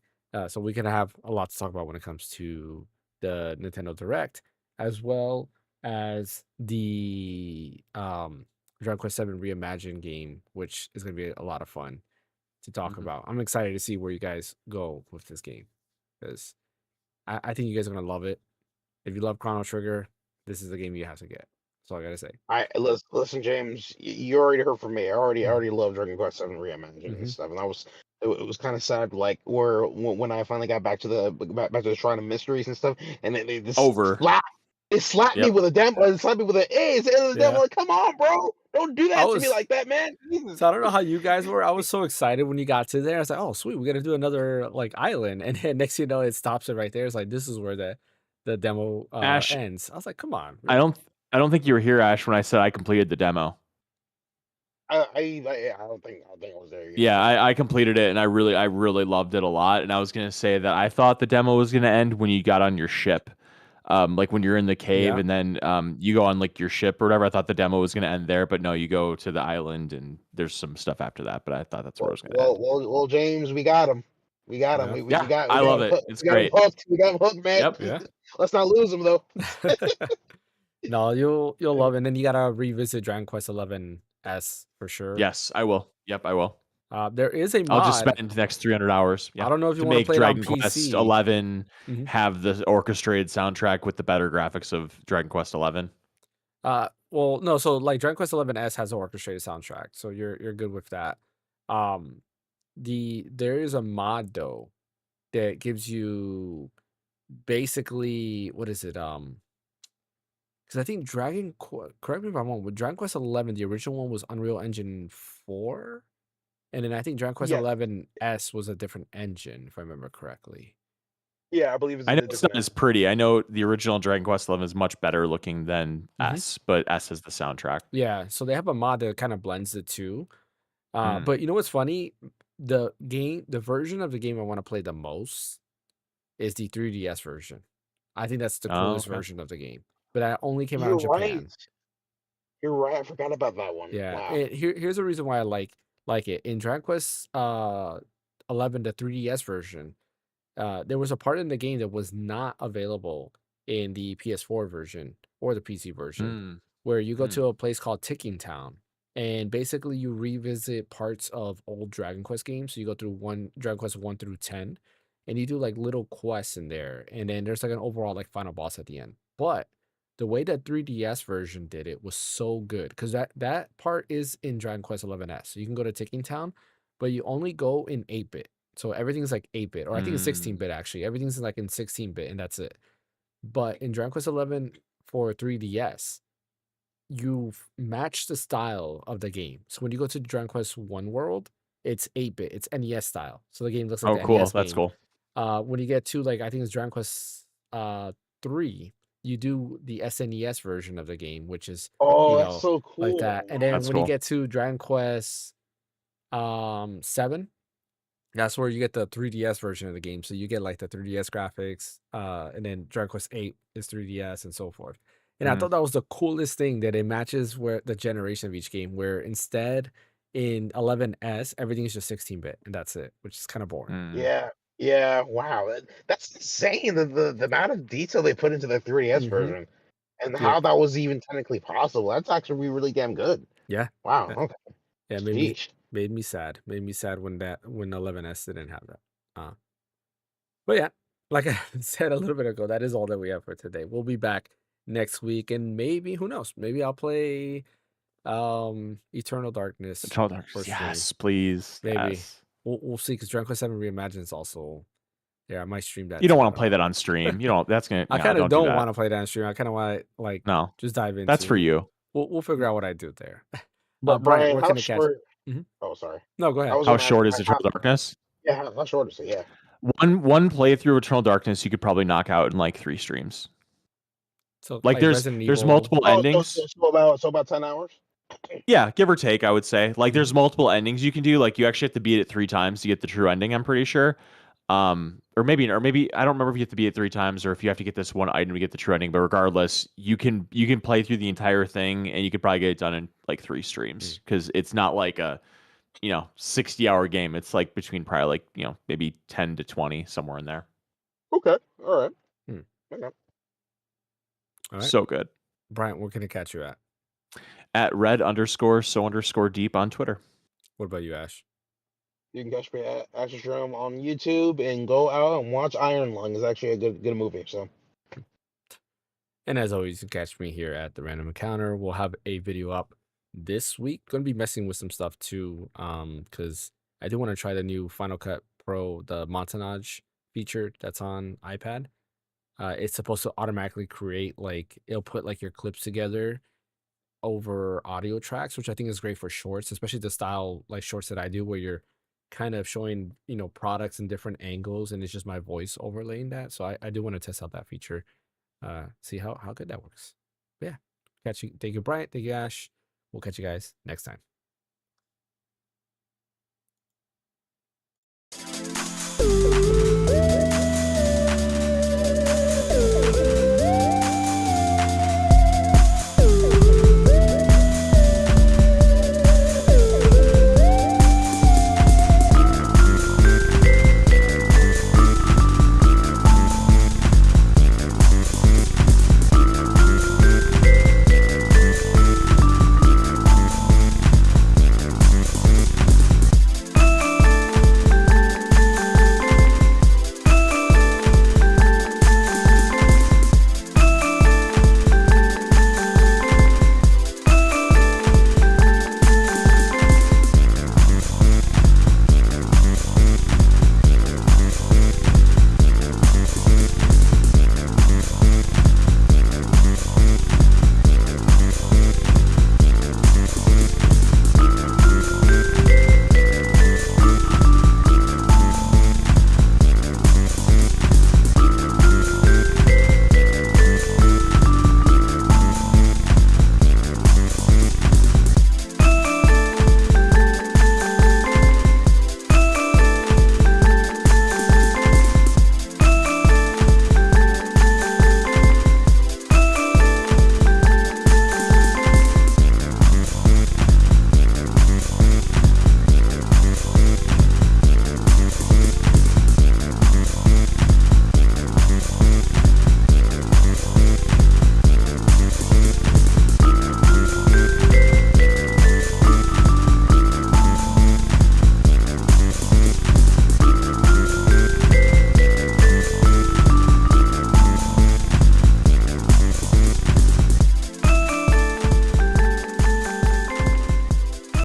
So we can have a lot to talk about when it comes to the Nintendo Direct, as well as the Dragon Quest 7 Reimagined game, which is going to be a lot of fun to talk about. I'm excited to see where you guys go with this game because I think you guys are going to love it. If you love Chrono Trigger, this is the game you have to get. That's all I got to say. Listen, James. You already heard from me. I Mhm. already love Dragon Quest Seven Reimagined and Mhm. stuff, and it was kind of sad, like where when I finally got back to the Shrine of Mysteries and stuff, and then Over. they slapped me Yep. with a demo. They slapped me with a hey, it's the end of the demo. Yeah. Like, come on, bro, don't do I that to me was like that, man. Jesus. So I don't know how you guys were. I was so excited when you got to there. I was like, "Oh, sweet, we got to do another like island." And then next thing you know, it stops it right there. It's like this is where the demo Ash, ends. I was like, "Come on, I really?" don't I don't think you were here, Ash, when I said I completed the demo. I don't think I was there. You Yeah, know. I completed it and I really loved it a lot. And I was gonna say that I thought the demo was gonna end when you got on your ship. Like when you're in the cave Yeah. and then you go on like your ship or whatever. I thought the demo was gonna end there, but no, you go to the island and there's some stuff after that. But I thought that's where it was gonna end. James, we got him. We got him. Yeah. Yeah, I We got love him it. hooked. It's We got him great. hooked. We got him hooked, man. Yep. Yeah. Let's not lose him though. No, you'll love it. And then you gotta revisit Dragon Quest 11S for sure. Yes, I will. Yep, I will. There is a I'll just mod. spend the next 300 hours. I Yeah, don't know if you to want to make play it on Dragon Quest PC. 11 Mhm. have the orchestrated soundtrack with the better graphics of Dragon Quest 11. Well, no. So like Dragon Quest 11S has an orchestrated soundtrack, so you're good with that. Um, there is a mod though that gives you basically what is it? Because I think correct me if I'm wrong, with Dragon Quest 11, the original one was Unreal Engine 4, and then I think Dragon Quest Yeah, 11S was a different engine, if I remember correctly. yeah, I believe it's I a know it's not different. as pretty. I know the original Dragon Quest 11 is much better looking than Mhm. S, but S has the soundtrack. Yeah, so they have a mod that kind of blends the two. Mm. But you know what's funny? The version of the game I want to play the most is the 3DS version. I think that's the Oh, coolest okay. version of the game. But that only came out in You're right. Japan. You're right. I forgot about that one. Yeah, Wow. and here's the reason why I like it. In Dragon Quest 11, the 3DS version, there was a part in the game that was not available in the PS4 version or the PC version, Mm. where you go Mm. to a place called Ticking Town, and basically you revisit parts of old Dragon Quest games. So you go through Dragon Quest 1 through 10, and you do like little quests in there, and then there's like an overall like final boss at the end. But the way that 3DS version did it was so good because that part is in Dragon Quest 11S. So you can go to Ticking Town, but you only go in 8-bit. So everything's like 8-bit, or I think it's Mm. 16-bit actually. Everything's like in 16-bit, and that's it. But in Dragon Quest 11 for 3DS, you match the style of the game. So when you go to Dragon Quest 1 world, it's 8-bit, it's NES style. So the game looks like Oh, the cool. NES That's game. cool. When you get to like I think it's Dragon Quest 3, you do the SNES version of the game, which is Oh, that's so like cool. that. And then That's when you cool. get to Dragon Quest 7, that's where you get the 3DS version of the game. So you get like the 3DS graphics, and then Dragon Quest 8 is 3DS and so forth. And I Mm, thought that was the coolest thing that it matches where the generation of each game, where instead in 11S, everything is just 16-bit and that's it, which is kind of boring. mm. Yeah, yeah. Wow, that's insane. The amount of detail they put into the 3DS Mm-hmm. version and Yeah. how that was even technically possible. That's actually really damn good. Yeah. Wow. Yeah. Okay. Yeah, Sheesh. made me sad. Made me sad when 11S didn't have that. But yeah, like I said a little bit ago, that is all that we have for today. We'll be back next week, and maybe who knows? Maybe I'll play Eternal Darkness Eternal for Darkness. stream. Yes, please. Maybe Yes. we'll see because Dragon Quest 7 Reimagined is also I might stream that You don't too. want to play that on stream. You don't. That's gonna. I Yeah, kind of don't do don't that. want to play that on stream. I kind of want to like No, just dive into. that's for you. We'll figure out what I do there. But Brian, Brian, where how can I catch? short? Mhm. Oh, sorry. No, go I ahead. was How gonna ask, short is Brian, Eternal Darkness? yeah, how short is it? Yeah. One playthrough of Eternal Darkness you could probably knock out in like 3 streams. So Like there's Resident there's Evil. multiple Oh, endings. so about 10 hours. Yeah, give or take, I would say. Like Mhm. there's multiple endings you can do. Like you actually have to beat it 3 times to get the true ending, I'm pretty sure. Or maybe I don't remember if you have to beat it 3 times or if you have to get this one item to get the true ending, but regardless, you can play through the entire thing and you could probably get it done in like 3 streams because it's not like a 60-hour game. It's like between probably like, maybe 10 to 20 somewhere in there. Okay. All right. Hmm. Okay. All right. So good. Brian, where can I catch you at? At red_so_deep on Twitter. What about you, Ash? You can catch me at Access Room on YouTube and go out and watch Iron Lung. It's actually a good movie. So. And as always, you can catch me here at the Random Encounter. We'll have a video up this week. Going to be messing with some stuff too, because I do want to try the new Final Cut Pro, the Montage feature that's on iPad. It's supposed to automatically create it'll put like your clips together over audio tracks, which I think is great for shorts, especially the style like shorts that I do, where you're kind of showing products in different angles, and it's just my voice overlaying that. So I do want to test out that feature. See how good that works. But yeah, catch you. Thank you, Bryant. Thank you, Ash. We'll catch you guys next time.